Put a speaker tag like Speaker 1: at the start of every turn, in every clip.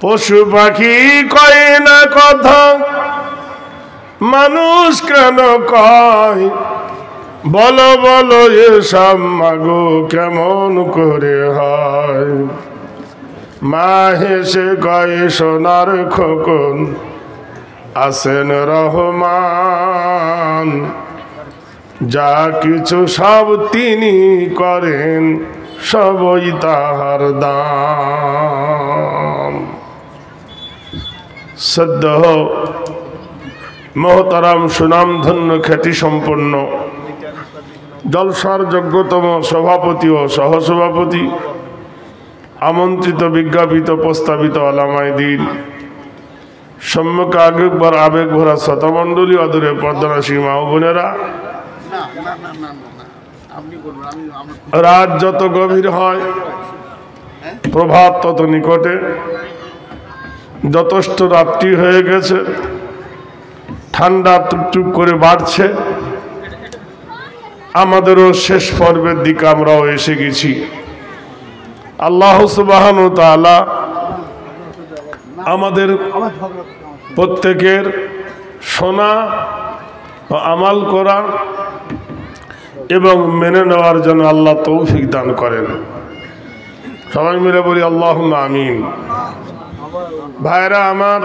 Speaker 1: পশু পাখি কয় না কথা, মানুষ কেন কয়? বলো বলো এসব মাগো কেমন করে হয়? মা হেসে কয় সোনার খোকন আছেন রহমান, যা কিছু সব তিনি করেন সবই তাহার দান। সদ্য মহতারাম সুনামধন্য খ্যাতি সম্পন্ন জলসার যোগ্যতম সভাপতি ও সহসভাপতি, আমন্ত্রিত বিজ্ঞাপিত প্রস্তাবিত আলামায়ে দ্বীন, সম্মুখে আগেকবার আবেগ ভরা শতমণ্ডলী, অদূরে পর্দানাসী মা ও বোনেরা, রাত যত গভীর হয় প্রভাত তত নিকটে। যথেষ্ট রাত্রি হয়ে গেছে, ঠান্ডা টুকটুক করে বাড়ছে, আমাদেরও শেষ পর্বের দিকে আমরাও এসে গেছি। আল্লাহ সুবহানাহু ওয়া তাআলা আমাদের প্রত্যেকের শোনা ও আমাল করা এবং মেনে নেওয়ার জন্য আল্লাহ তৌফিক দান করেন। সবাই মিলে বলি আল্লাহুম্মা আমিন। ভাইরা আমার,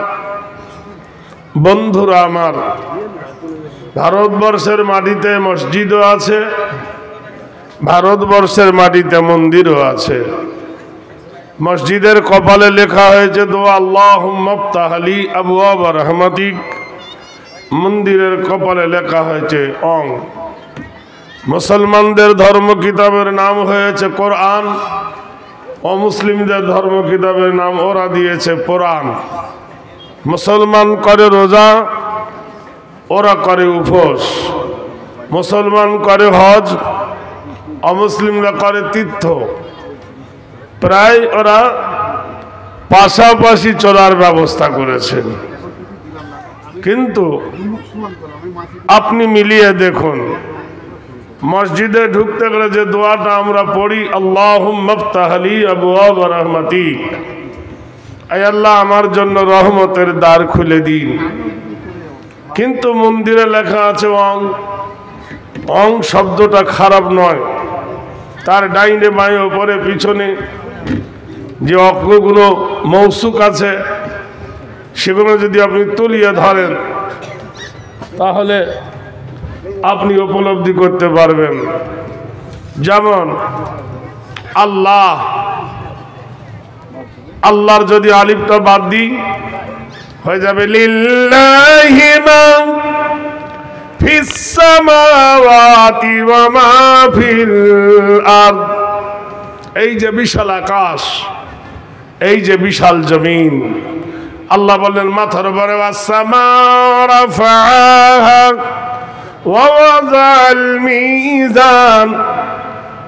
Speaker 1: বন্ধুরা আমার, ভারতবর্ষের মাটিতে মসজিদও আছে, ভারতবর্ষের মাটিতে মন্দিরও আছে। মসজিদের কপালে লেখা হয়েছে দোয়া আল্লাহুম্মা ইফতাহ লি আবওয়াব রাহমাতিক, মন্দিরের কপালে লেখা হয়েছে অং। মুসলমানদের ধর্ম কিতাবের নাম হয়েছে কোরআন, অমুসলিমদের ধর্ম কিতাবের নাম ওরা দিয়েছে কোরআন। মুসলমান করে রোজা, ওরা করে উপোস। মুসলমান করে হজ, অমুসলিমরা করে তীর্থ। প্রায় ওরা পাশাপাশি চলার ব্যবস্থা করেছেন, কিন্তু আপনি মিলিয়ে দেখুন, মসজিদে ঢুকতে গেলে যে দোয়াটা আমরা পড়ি আল্লাহুম্মা ইফতাহ লি আবওয়াব রাহমাতিক, আয় আল্লাহ আমার জন্য রহমতের দ্বার খুলে দিন, কিন্তু মন্দিরে লেখা আছে অং। অং শব্দটা খারাপ নয়, তার ডাইনে বাঁয়ে ওপরে পিছনে যে অক্ষরগুলো মৌসুক আছে সেগুলো যদি আপনি তুলিয়ে ধরেন তাহলে আপনি উপলব্ধি করতে পারবেন। যেমন আল্লাহ, আল্লাহর যদি আলিফটা বাদ দিই হয়ে যাবে লিল্লাহি মা ফিস সামাওয়াতি ওয়া মা ফিল আরদ। এই যে বিশাল আকাশ, এই যে বিশাল জমিন, আল্লাহ বললেন মাথার উপরে ওয়াসসামা রাফাহা ওয়া ওয়াযাল মিজান,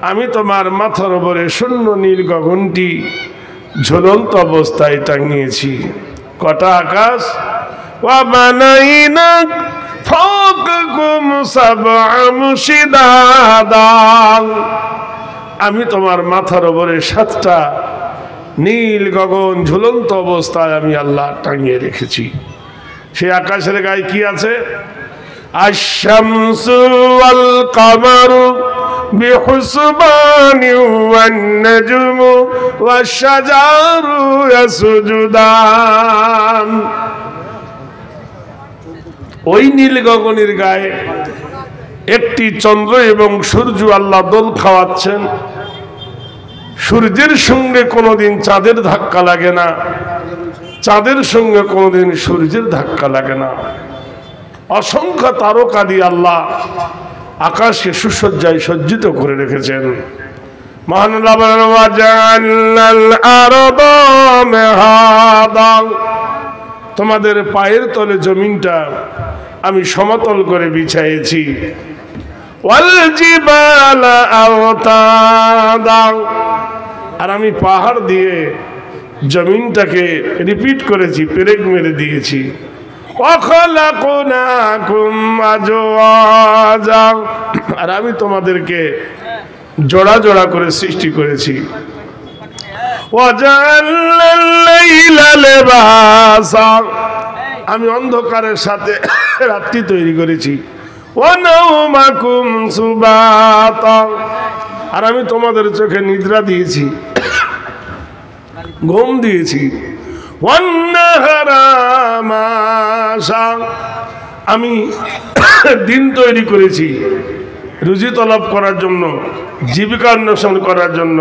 Speaker 1: আমি তোমার মাথার উপরে শূন্য নীল গগনটি ঝুলন্ত অবস্থায় টাঙিয়েছি। কটা আকাশ? ওয়া বানাইনা ফাওকাকুম সাবআম শিদাদা, আমি তোমার মাথার উপরে 7টা নীল গগন ঝুলন্ত অবস্থায় আমি আল্লাহ টাঙিয়ে রেখেছি। সেই আকাশের গায়ে কি আছে? আশ-শামসু ওয়াল কামারু বিহুসবানি ওয়ান নাজমু ওয়াশ-শাজারু ইয়াসজুদান। ওই নীল গগনের গায়ে একটি চন্দ্র এবং সূর্য আল্লাহ দোল খাওয়াচ্ছেন। সূর্যের সঙ্গে কোনোদিন চাঁদের ধাক্কা লাগে না, চাঁদের সঙ্গে কোনোদিন সূর্যের ধাক্কা লাগে না। অসংখ্য তারকা দিয়ে আল্লাহ আকাশকে সুসজ্জায় সজ্জিত করে রেখেছেন। মহান আল্লাহ বলেন ওয়াজআলনাল আরদা মিহাদা, তোমাদের পায়ের তলে জমিনটা আমি সমতল করে বিছাইয়েছি। ওয়াল জিবালা আওতাদা, আর আমি পাহাড় দিয়ে জমিনটাকে রিপিট করেছি, পেরেক মেরে দিয়েছি। ওয়াখালাকনাকুম আজওয়াজা, আর আমি তোমাদেরকে জোড়া জোড়া করে সৃষ্টি করেছি। ওয়াজআলনা আল-লাইলা লিবাসা, আমি অন্ধকারের সাথে রাত্রি তৈরি করেছি। ওয়া নাওমাকুম সুবাতা, আর আমি তোমাদের চোখে নিদ্রা দিয়েছি, ঘুম দিয়েছি। ওয়ান নাহারা মাশা, আমি দিন তৈরি করেছি রুজি তলব করার জন্য, জীবিকা অন্বেষণ করার জন্য।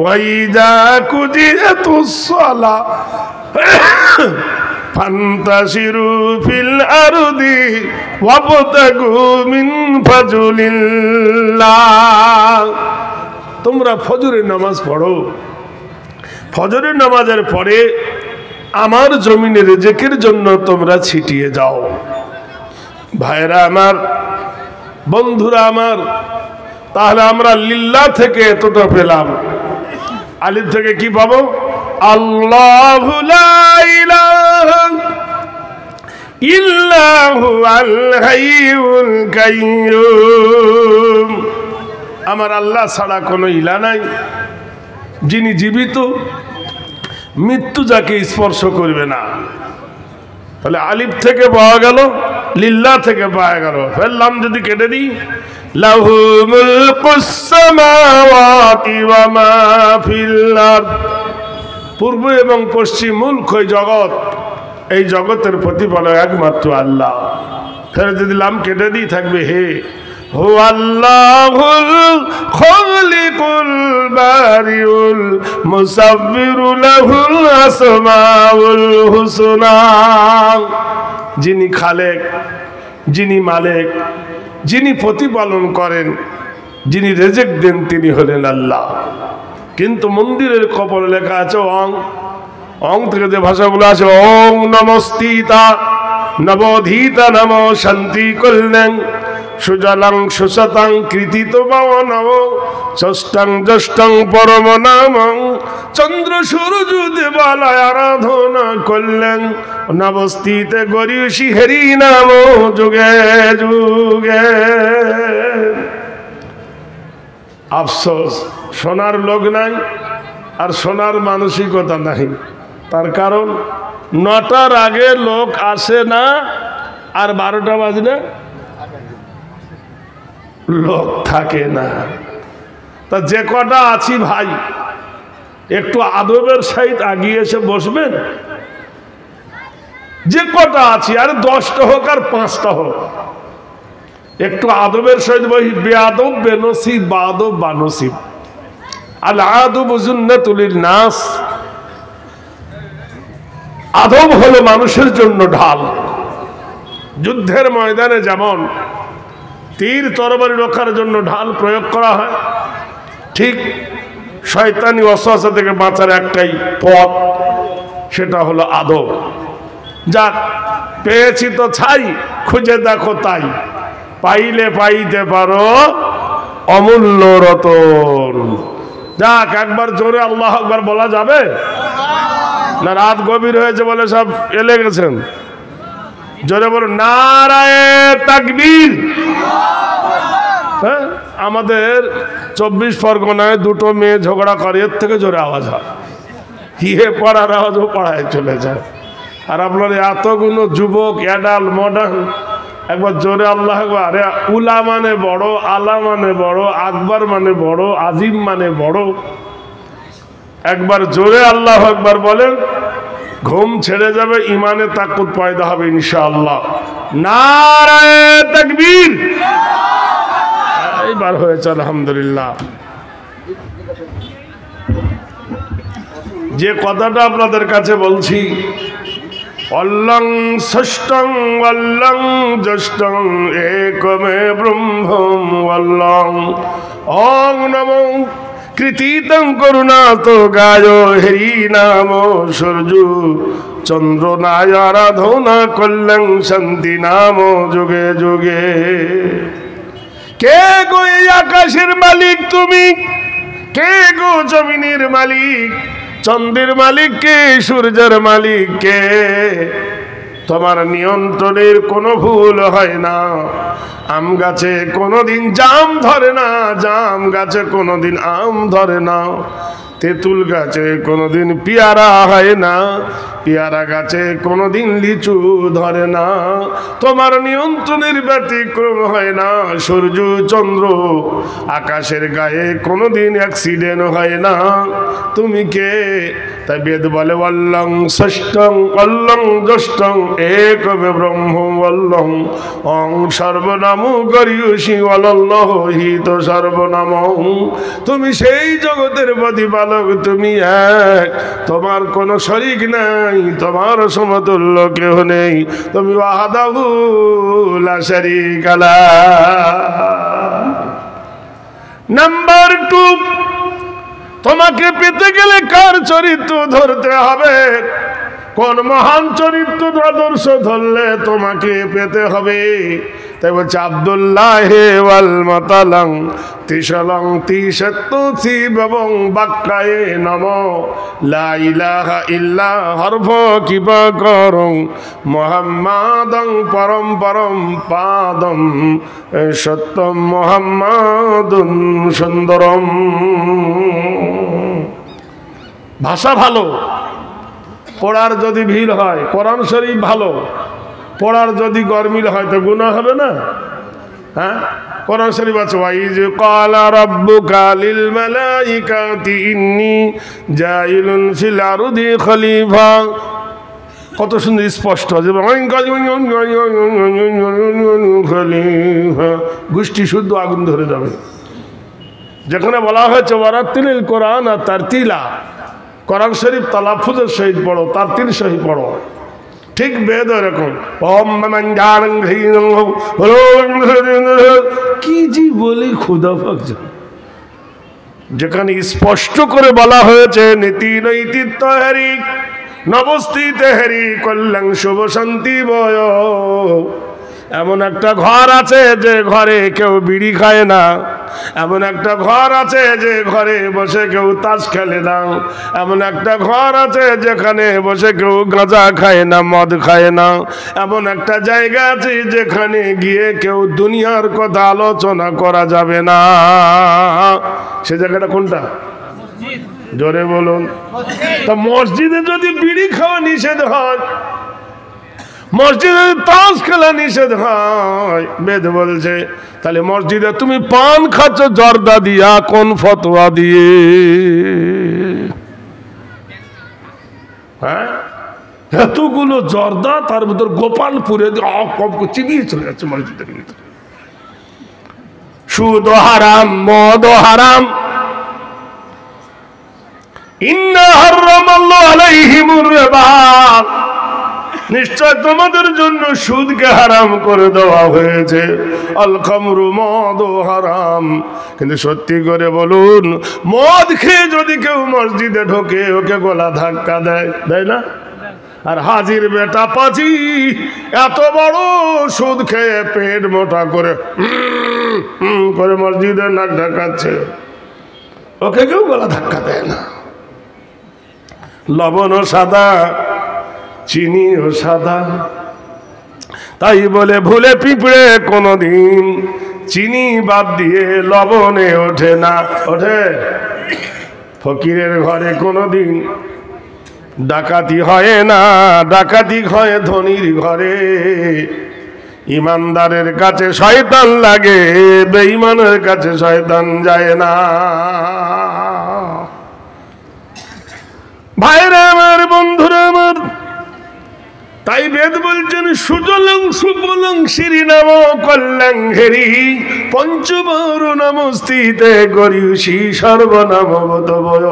Speaker 1: ওয়াইদা কুদিয়াতুস সালাহ ফান্তাশিরু ফিল আরদি ওয়াবতাগু মিন ফাজলিল্লাহ, তোমরা ফজরের নামাজ পড়ো, ফজরের নামাজের পরে আমার জমিনে রিজিকের জন্য তোমরা ছিটিয়ে যাও। ভাইরা আমার, বন্ধুরা আমার, তাহলে আমরা লিল্লাহ থেকে এতটা পেলাম, আলিফ থেকে কি পাবো? আল্লাহু লা ইলাহা ইল্লাহু আল হাইয়ুল কাইয়্যুম, আমার আল্লাহ ছাড়া কোনো ইলাহ নাই, যিনি জীবিত, মৃত্যু যাকে স্পর্শ করবে না। তাহলে আলিফ থেকে পাওয়া গেল, লিল্লাহ থেকে পাওয়া গেল। ফেললাম যদি কেটে দিই, লাহু মুলকুস সামাওয়াতি ওয়া মা ফিল আরদ, পূর্ব এবং পশ্চিম মুলক জগৎ, এই জগতের প্রতিপালক একমাত্র আল্লাহ। ফের যদি লাম কেটে দিই থাকবে হে হুয়াল্লাহুল খালিকুল বারিউল মুসাব্বিরু লাহুল আসমাউল হুসনা, যিনি খালেক, যিনি মালিক, যিনি প্রতিপালন করেন, যিনি রিজিক দেন, তিনি হলেন আল্লাহ। কিন্তু মন্দিরের কপালে লেখা আছে অং, অং থেকে যে ভাষাগুলো আছে, ওং নমস্তিতা নবোধিতা নম শান্তি কল্যাণ সুজলাং সুশতাং কৃতিত নম ষষ্ঠং জ্যেষ্ঠং পরম নাম চন্দ্র সূর্য দেবালয় আরাধনা করলেন নবস্থিতে গরিয়সী হরি নাম যুগে যুগে। আফসোস, শোনার লোক নাই আর শোনার মানসিকতা নাই। তার কারণ 9টার আগে লোক আসে না, আর 12টা বাজলে লোক থাকে না। তা যে কটা আছি ভাই, একটু আদবের সহিত আগিয়ে এসে বসবেন। যে কটা আছি, আর 10টা হোক আর 5টা হোক, একটু আদবের সহিত বহি। বেআদব বেনসিব, বাদব বানসিব। আল আদব জুন্নাতুল নাস, আদব হলো মানুষের জন্য ঢাল। যুদ্ধের ময়দানে যেমন তীর তরবারি রক্ষার জন্য ঢাল প্রয়োগ করা হয়, ঠিক শয়তানি ওয়াসওয়াসা থেকে বাঁচার একটাই পথ, সেটা হলো আদব। যাক, পেয়েছি তো ছাই, খুঁজে দেখো তাই, পাইলে পাইতে পারো অমূল্য রতন। যাক, একবার জোরে আল্লাহু আকবার বলা যাবে না? রাত গভীর হয়েছে বলে সব এলে গেছেন? জোরে বলো নারায়ে তাকবীর। হ্যাঁ, আমাদের 24 পরগনায় 2টো মেয়ে ঝগড়া করে, এর থেকে জোরে আওয়াজ হয়। হিয়ে পড়ার আওয়াজও পাড়ায় চলে যায়। আর আপনার এতগুলো যুবক, অ্যাডাল মডার্ন, একবার জোরে আল্লাহ আকবার। আরে উলা মানে বড়, আলা মানে বড়, আকবর মানে বড়, আজিম মানে বড়। একবার জোরে আল্লাহ আকবার বলেন, ঘুম ছেড়ে যাবে, ইমানে তাকুত পয়দা হবে ইনশাআল্লাহ। নারায়ে তাকবীর। এইবার হয়েছে আলহামদুলিল্লাহ। যে কথাটা আপনাদের কাছে বলছি, অল্লং ষষ্ঠং অল্লং জ্যেষ্ঠং একমে ব্রহ্মম অল্লং ওং নমো কৃতিতং করুণাত গায় হরি নাম সূর্য চন্দ্র নায় আরাধনা করলেন শান্তি নাম যুগে যুগে। কে গো এই আকাশের মালিক তুমি? কে গো জমিনের মালিক? চন্দ্রের মালিক কে? সূর্যের মালিক কে? তোমার নিয়ন্ত্রণের কোনো ভুল হয় না। আম গাছে কোনোদিন জাম ধরে না, জাম গাছে কোনোদিন আম ধরে না। তেঁতুল গাছে কোনোদিন পেয়ারা হয় না, পেয়ারা গাছে কোনোদিন লিচু ধরে না। তোমার নিয়ন্ত্রণের ব্যতিক্রম হয় না। সূর্য চন্দ্র আকাশের গায়ে কোনোদিন অ্যাক্সিডেন্ট হয় না। তুমি কে? তাই বেদ বলে অল্লং ষষ্ঠং অল্লং জ্যেষ্ঠং একমে ব্রহ্ম অল্লং অং সর্বনাম গরিয়সী অলল্লহ হিত সর্বনাম। তুমি সেই জগতের প্রতিপালক, তুমি এক, তোমার কোনো শরীক নাই, তোমার সমতুল্য কেহ নেই। তুমি ওয়াহদাহু লা শারীকা লাহু। নাম্বার 2, তোমাকে পেতে গেলে কার চরিত্র ধরতে হবে? কোন মহান চরিত্র আদর্শ ধরলে তোমাকে পেতে হবে? তাই বলছে আব্দুল্লাহ ওয়াল মাতালাং তিশালং তিশাত্তুসি এবং বাক্কায়ে নম লা ইলাহা ইল্লা হরফ কিবা করং মুহাম্মাদং পরম পরম পাদম সত্যম মুহাম্মাদুন সুন্দরম। ভাষা ভালো, পড়ার যদি ভিড় হয়, কোরআন শরীফ ভালো, পড়ার যদি গরমিল হয় তো গুনাহ হবে না? হ্যাঁ, কোরআন শরীফ আছে ওয়াইজ ক্বালা রাব্বুকা লিল মালাইকাতি ইন্নী জাইলুন ফিল আরদি খলিফা। কত সুন্দর স্পষ্ট আছে, গোষ্ঠী শুদ্ধ আগুন ধরে যাবে। যেখানে বলা হয়েছে ওয়ারাতিলিল কোরআন আর তারতিলা, কোরআন শরীফ তালাফুজের সহিত পড়ো, তারতিল সহিত পড়ো। ঠিক বেদ এরকম কি জি বলি খুদা পাক জানে। যেখানে স্পষ্ট করে বলা হয়েছে নীতি নৈতিত্ব হেরি নবস্থিতে হেরি কল্যাণ শুভ শান্তি বয়, এমন একটা ঘর আছে যে ঘরে কেউ বিড়ি খায় না, এমন একটা ঘর আছে যে ঘরে বসে কেউ তাস খেলে না, এমন একটা ঘর আছে যেখানে বসে কেউ গাঁজা খায় না, মদ খায় না, এমন একটা জায়গা আছে যেখানে গিয়ে কেউ দুনিয়ার কথা আলোচনা করা যাবে না। সে জায়গাটা কোনটা? জোরে বলুন। তা মসজিদে যদি বিড়ি খাওয়া নিষেধ হয়, মসজিদে তাস খেলা নিষেধ হয়, বেদ বলছে, তাহলে মসজিদে তুমি পান খাচ্ছ জর্দা দিয়া, কোন ফতোয়া দিয়ে? হ্যাঁ, এতগুলো জর্দা, তার ভিতর গোপালপুরে চিবিয়ে চলে যাচ্ছে মসজিদের ভিতরে। সুদ হারাম, মদ হারাম। ইন্না হারামাল্লাহু আলাইহিমুর রিবা, নিশ্চয় তোমাদের জন্য সুদকে হারাম করে দেওয়া হয়েছে। আল খামরু, মদ হারাম। কিন্তু সত্যি করে বলুন, মদ খেয়ে যদি কেউ মসজিদে ঢোকে, ওকে গলা ধাক্কা দেয়, দেয় না? আর হাজির বেটা পাজি এত বড় সুদ খেয়ে পেট মোটা করে করে মসজিদে নাক ঢাকাচ্ছে, ওকে কেউ গলা ধাক্কা দেয় না। লবণও সাদা, চিনিও সাদা, তাই বলে ভুলে পিঁপড়ে কোনোদিন চিনি বাদ দিয়ে লবণে ওঠে না। ওঠে? ফকিরের ঘরে কোনোদিন ডাকাতি হয় না, ডাকাতি হয় ধনীর ঘরে। ইমানদারের কাছে শয়তান লাগে, বেঈমানের কাছে শয়তান যায় না। ভাইরা আমার, বন্ধুরা আমার, তাই বেদ বলছেন সুজলং সুবলং শ্রীনাম কল্যাণ হেরি পঞ্চবর নমস্তিতে গরিয়সী সর্বনামগত বয়।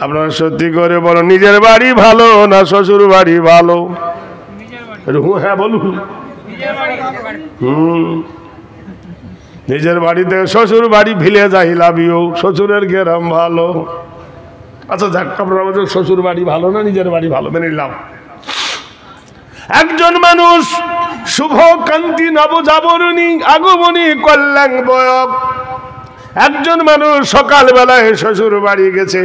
Speaker 1: আপনারা সত্যি করে বলো, নিজের বাড়ি ভালো না শ্বশুর বাড়ি ভালো? হ্যাঁ বলুন। নিজের বাড়িতে শ্বশুর বাড়ি ভিলে যাই লাভিও, শ্বশুরের গ্রাম ভালো। আচ্ছা যাক, আপনার আমাদের শ্বশুর বাড়ি ভালো না নিজের বাড়ি ভালো, মেনে নিলাম। একজন মানুষ শুভ কান্তি নবজাবরণী আগমনী কল্যাণ বয়ক, একজন মানুষ সকালবেলায় শ্বশুর বাড়ি গেছে,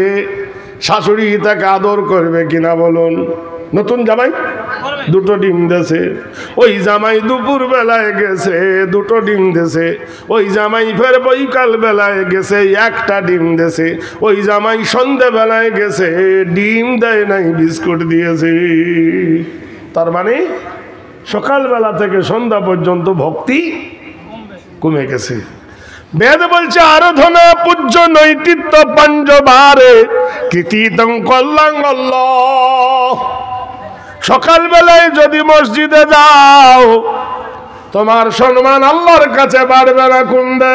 Speaker 1: শাশুড়ি তাকে আদর করবে কিনা বলুন? নতুন জামাই দুটো ডিম দেছে, ওই জামাই দুপুর বেলায় গেছে দুটো ডিম দেছে, ওই জামাই ফের বৈকাল বেলায় গেছে একটা ডিম দেছে, ওই জামাই সন্ধে বেলায় গেছে ডিম দেয় নাই বিস্কুট দিয়েছে। তার মানে সকালবেলা থেকে সন্ধ্যা পর্যন্ত ভক্তি কমে গেছে। বেদ বলছে আরাধনা পূজ্য নৈতিত্য পঞ্চবারে কৃতিতং কল্যাণ। সকালবেলায় যদি মসজিদে যাও তোমার সম্মান আল্লাহর কাছে বাড়বে না কোনবে?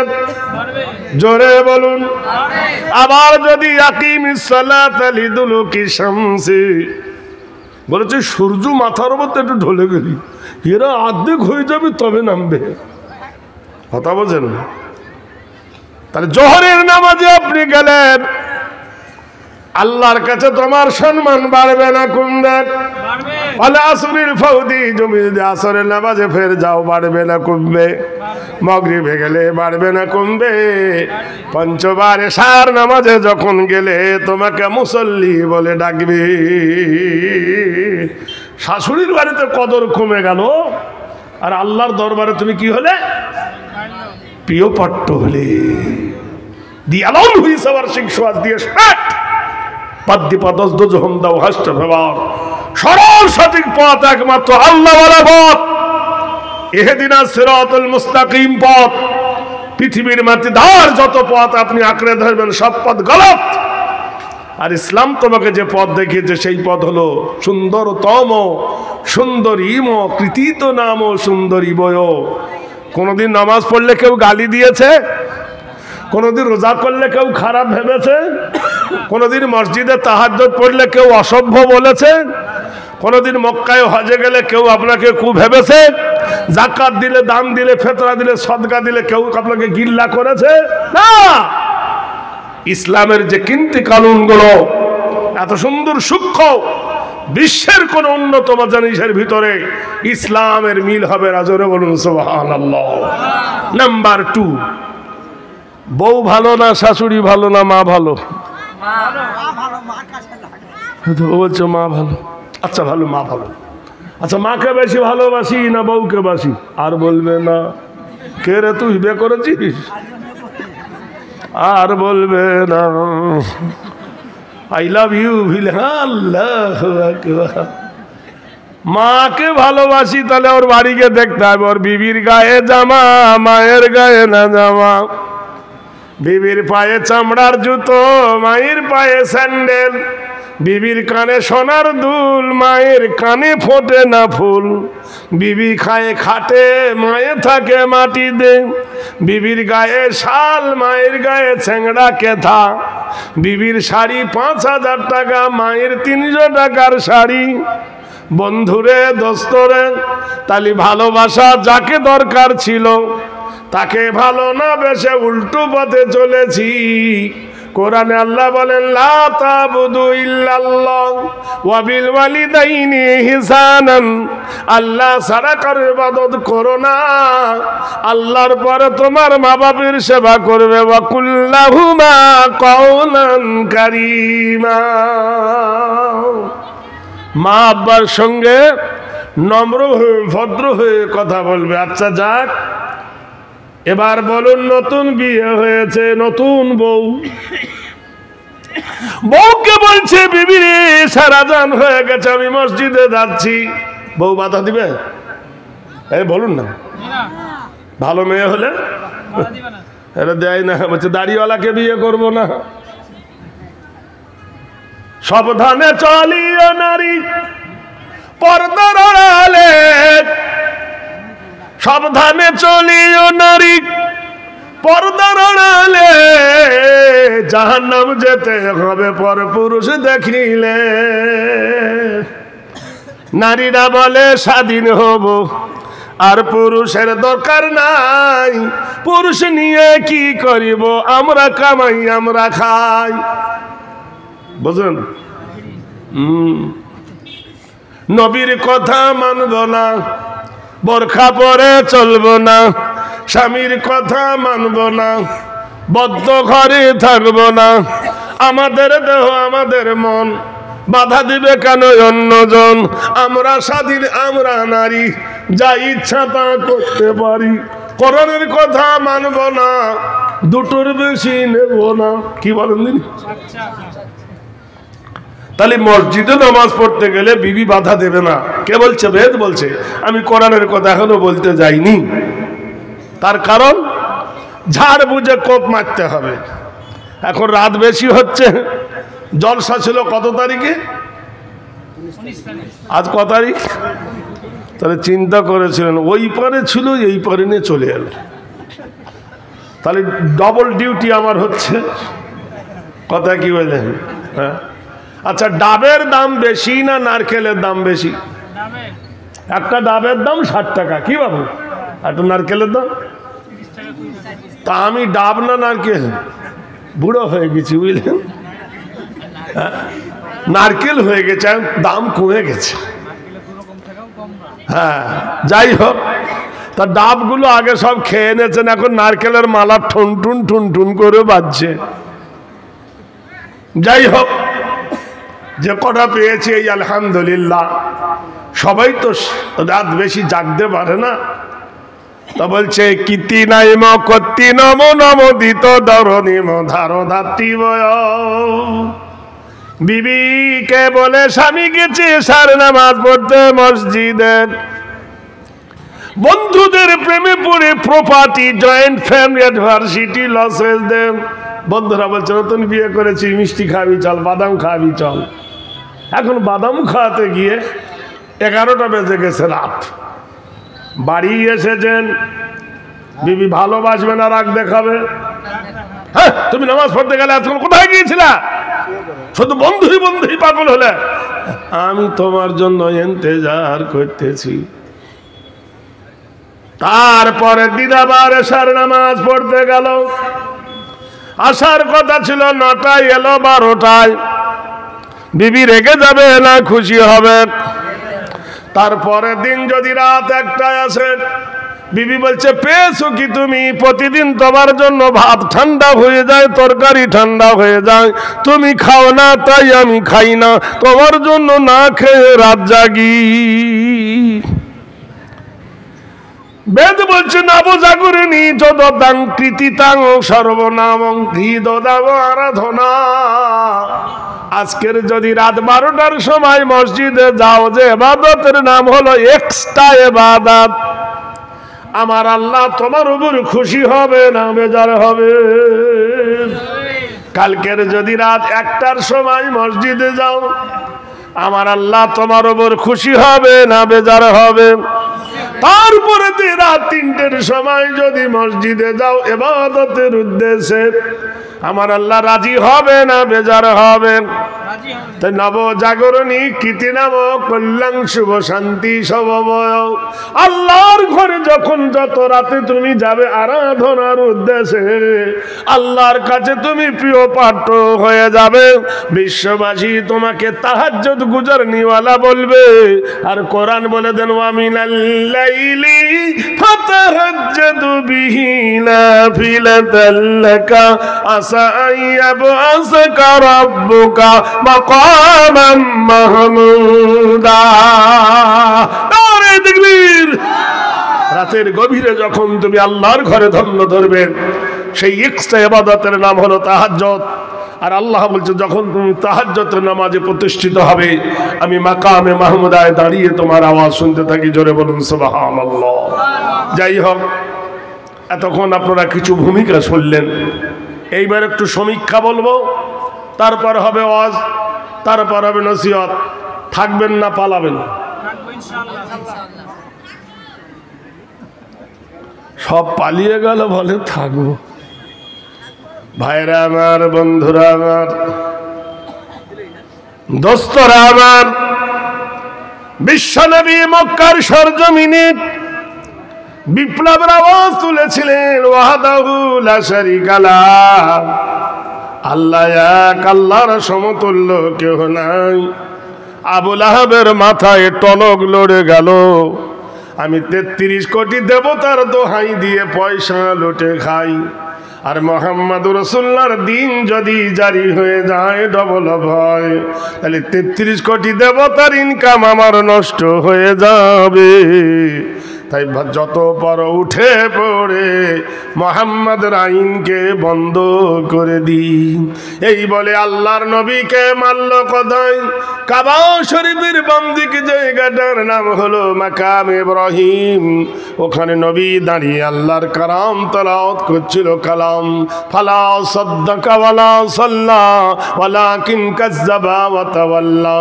Speaker 1: জোরে বলুন। আবার যদি আকিমিস সালাতা লিদুলুকি শামসি, বলেছে সূর্য মাথার মধ্যে একটু ঢলে গেলি এরা অর্ধেক হয়ে যাবে তবে নামবে। কথা বোঝেন? তাহলে জোহরের নামাজে আপনি গেলেন, আল্লাহর কাছে তোমার সম্মান বাড়বে না কোনবে? আসরের ফৌদি জমি আসরের নামাজে ফের যাও বাড়বে না কমবে? মাগরিবে গেলে বাড়বে না কমবে? পঞ্চবার এশার নামাজে যখন গেলে তোমাকে মুসল্লি বলে ডাকবে। শাশুড়ির বাড়িতে কদর কমে গেল আর আল্লাহর দরবারে তুমি কি হলে? প্রিয় পট্ট হলে। দি আলম হুইছে বার্ষিক সোয়াজ দিয়ে সরল সঠিক পথ একমাত্র আল্লাহ ওয়ালা পথ, ইহদিনাস সিরাতাল মুস্তাকিম পথ। পৃথিবীর মাটি ধার যত পথ আপনি আঁকড়ে ধরবেন সব পথ গলত। আর ইসলাম তোমাকে যে পথ দেখিয়েছে সেই পথ হলো সুন্দরতম সুন্দরীম কৃতিত নাম সুন্দরী বয়। কোনদিন নামাজ পড়লে কেউ গালি দিয়েছে? কোনদিন রোজা করলে কেউ খারাপ ভেবেছে? কোনদিন মসজিদে তাহাজ্জুদ পড়লে কেউ অসভ্য বলেছে? কোনদিন মক্কায় হজে গেলে কেউ আপনাকে কু ভেবেছে? যাকাত দিলে, দান দিলে, ফেতরা দিলে, সদকা দিলে কেউ আপনাকে গিল্লা করেছে? না। ইসলামের যে কিন্তি কানুনগুলো এত সুন্দর সূক্ষ্ম, বিশ্বের কোন অন্যতম জিনিসের ভিতরে ইসলামের মিল হবে। রাজরে বলুন সুবহানাল্লাহ। নাম্বার 2, বউ ভালো না শাশুড়ি ভালো না মা ভালো? বলছো মা ভালো। আচ্ছা ভালো, মা ভালো। আচ্ছা মাকে বেশি ভালোবাসি না বউকে বাসি? আর বলবে না। কে রে তুই বিয়ে করেছিস? আর বলবে না। আই লাভ ইউ ভিলে। আল্লাহু আকবার। মাকে ভালোবাসি তাহলে ওর বাড়িকে দেখতে হবে ওর বিবির গায়ে জামা, মায়ের গায়ে না জামা। বিবির পায়ে চামড়ার জুতো, মায়ের পায়ে স্যান্ডেল। বিবির কানে সোনার দুল, মায়ের কানে ফোটে না ফুল। বিবি খায় খাটে, মায়ে থাকে মাটিতে। বিবির গায়ে শাল, মায়ের গায়ে ছেংড়া কেথা। বিবির শাড়ি 5,000 টাকা, মায়ের 300 টাকার শাড়ি। বন্ধুরে দোস্তরে, তালি ভালোবাসা যাকে দরকার ছিল তাকে ভালো না বেশে উল্টো পথে চলেছি। কোরআনে আল্লাহ বলেন লা তাবুদু ইল্লাল্লাহ ওয়া বিল ওয়ালিদাইনি ইহসানান। আল্লাহ ছাড়া কারো ইবাদত করো না, আল্লাহর পরে তোমার মা বাবার সেবা করবে। ওয়া কুল্লাহুমা কাওলান কারীমা। মা আব্বার সঙ্গে নম্র হয়ে ভদ্র হয়ে কথা বলবে। আচ্ছা যাক, এবার বলুন নতুন বিয়ে হয়েছে, নতুন বউ, বউকে বলছে বিবি রে সারা জান হয়ে গেছে আমি মসজিদে যাচ্ছি। বউ বাধা দিবে? এই বলুন না। ভালো মেয়ে হলে এটা দেয় না, বলছে দাড়িওয়ালাকে বিয়ে করব না। সাবধানে চলিও নারী পর্দার আড়ালে, সাবধানে চলিও নারী পর্দার আড়ালে। জাহান্নাম যেতে হবে পর পুরুষ দেখিলে। নারীরা বলে স্বাধীন হব আর পুরুষের দরকার নাই। পুরুষ নিয়ে কি করিব, আমরা কামাই আমরা খাই। বুঝলেন? নবীর কথা মানব না, বোরখা পরে চলব না। স্বামীর কথা মানব না, বদ্ধ ঘরে থাকব না। আমাদের দেহ আমাদের মন, বাধা দিবে কেন অন্যজন? আমরা স্বাধীন, আমরা নারী, যা ইচ্ছা তা করতে পারি। কোরআনের কথা মানব না, দুটোর বেশি নেব না। কি বলেন দিন? তাহলে মসজিদে নামাজ পড়তে গেলে বিবি বাধা দেবে না। কে বলছে? বেদ বলছে। আমি কোরআনের কথা এখনো বলতে যাইনি। তার কারণ ঝাড় বুঝে কোপ মারতে হবে। এখন রাত বেশি হচ্ছে। জলসা ছিল কত তারিখে? আজ কত তারিখ? তাহলে চিন্তা করেছিলেন ওই পারে ছিল, এই পারে নিয়ে চলে এলো। তাহলে ডবল ডিউটি আমার হচ্ছে। কথা কি বললেন? হ্যাঁ। আচ্ছা, ডাবের দাম বেশি না নারকেলের দাম বেশি? একটা ডাবের দাম 60 টাকা। কি বাবু? একটা নারকেলের দাম? তা আমি ডাব না নারকেল? বুড়ো হয়ে গেছি বুঝলেন। নারকেল হয়ে গেছে, দাম কমে গেছে। হ্যাঁ, যাই হোক, তা ডাবগুলো আগে সব খেয়ে এনেছেন, এখন নারকেলের মালা ঠুনটুন ঠুনটুন করে বাজছে। যাই হোক, যে কটা পেয়েছি এই আলহামদুলিল্লাহ। সবাই তো রাত বেশি জাগতে পারে না। তা বলছে কীতি নাইম কর্তি নম নমোদিত ধরণিম ধার ধাত্রী বয়। বিবিকে বলে স্বামী গেছে সার নামাজ পড়তে মসজিদে। বন্ধুদের প্রেমে পড়ে property, joint family, adversity, losses দেন। বন্ধুরা বলছে নতুন বিয়ে করেছি, মিষ্টি খাবি চল, বাদাম খাবি চল। এখন বাদাম খাওয়াতে গিয়ে 11টা বেজে গেছে রাত। বাড়ি এসেছেন, বিবি ভালোবাসবে না, রাগ দেখাবে। হ্যাঁ, তুমি নামাজ পড়তে গেলে এখন কোথায় গিয়েছিলা? শুধু বন্ধুই বন্ধুই পাগল হলে। আমি তোমার জন্য ইন্তজার করতেছি। তারপরে দিন আবার এশার নামাজ পড়তে গেল। আসার কথা ছিল 9টায়, এলো 12টায়। বিবি রেগে যাবে না খুশি হবে? তারপরে দিন যদি রাত 1টায় আসে, বিবি বলছে পেয়েছো কি তুমি? প্রতিদিন তোমার জন্য ভাত ঠান্ডা হয়ে যায়, তরকারি ঠান্ডা হয়ে যায়, তুমি খাও না তাই আমি খাই না, তোমার জন্য না খেয়ে রাত জাগি। বেদ বলছে নবজাগরণী যদাং কৃতিতাং সর্বনাম হৃদদাব আরাধনা। আজকের যদি রাত 12টার সময় মসজিদে যাও, যে ইবাদতের নাম হলো এক্সট্রা ইবাদত, আমার আল্লাহ তোমার উপর খুশি হবে না বেজার হবে? কালকের যদি রাত 1টার সময় মসজিদে যাও, আমার আল্লাহ তোমার উপর খুশি হবে না বেজার হবে? তারপরে রাত 3টের সময় যদি মসজিদে যাও ইবাদতের উদ্দেশ্যে, আমার আল্লাহ রাজি হবে না বেজার হবে? তাই নবজাগরণী কীতি নাম কল্যাণ শুভ শান্তি সবময়। আল্লাহর ঘরে যখন যত রাতে তুমি যাবে আরাধনার উদ্দেশ্যে, আল্লাহর কাছে তুমি প্রিয় পাত্র হয়ে যাবে। বিশ্ববাসী তোমাকে তাহাজ্জুদ গুজার নিওয়ালা বলবে। আর কোরআন বলে দেন ওয়া মিনাল লাইলি ফাতাহাজ্জাদু বিহি নাফিলাতাল লাকা আসা আইয়াবআসাকা রাব্বুকা মাকামান মাহমুদা। নারে তাকবীর! রাতের গভীরে যখন তুমি আল্লাহর ঘরে ধন্য ধরবেন, সেই এক্সট্রা ইবাদতের নাম হলো তাহাজ্জুদ। আর আল্লাহ বলছে যখন তুমি তাহাজ্জুদের নামাজে প্রতিষ্ঠিত হবে, আমি মাকামে মাহমুদায় দাঁড়িয়ে তোমার আওয়াজ শুনতে থাকি। জোরে বলুন সুবহানাল্লাহ। যাই হোক, এতক্ষণ আপনারা কিছু ভূমিকা শুনলেন। এইবার একটু সমীক্ষা বলবো, তারপর হবে ওয়াজ, তারপর হবে নসিহত। থাকবেন না পালাবেন? সব পালিয়ে গেল বলে থাকবো। ভাইরা আমার, বন্ধুরা আমার, দোস্তরা আমার, বিশ্বনবী মক্কার সরজমিনে বিপ্লবের আওয়াজ তুলেছিলেন। ওয়াহদাহু লা শারীকা লাহ, আল্লাহ এক, আল্লাহর সমতুল্য কেউ নাই। আবু লাহাবের মাথায় টনক লড়ে গেল। আমি 33 কোটি দেবতার দোহাই দিয়ে পয়সা লুটে খাই, আর মুহাম্মদুর রাসূলুল্লাহর দিন যদি জারি হয়ে যায় ডবল হয়, তাহলে 33 কোটি দেবতার ইনকাম আমার নষ্ট হয়ে যাবে। তাই যত পর উঠে পড়ে মুহাম্মদের আইনকে বন্ধ করে দিই। এই বলে আল্লাহর নবীকে মারল কোথায়? কাবা শরীফের বাম দিকে জায়গাটার নাম হলো মাকাম ইব্রাহিম। ওখানে নবী দাঁড়িয়ে আল্লাহর কালাম তেলাওয়াত করছিল। কালাম ফালা সাদ্দাকা ওয়ালা সাল্লা ওয়ালাকিন কাজ্জাবা ওয়া তাওয়াল্লা।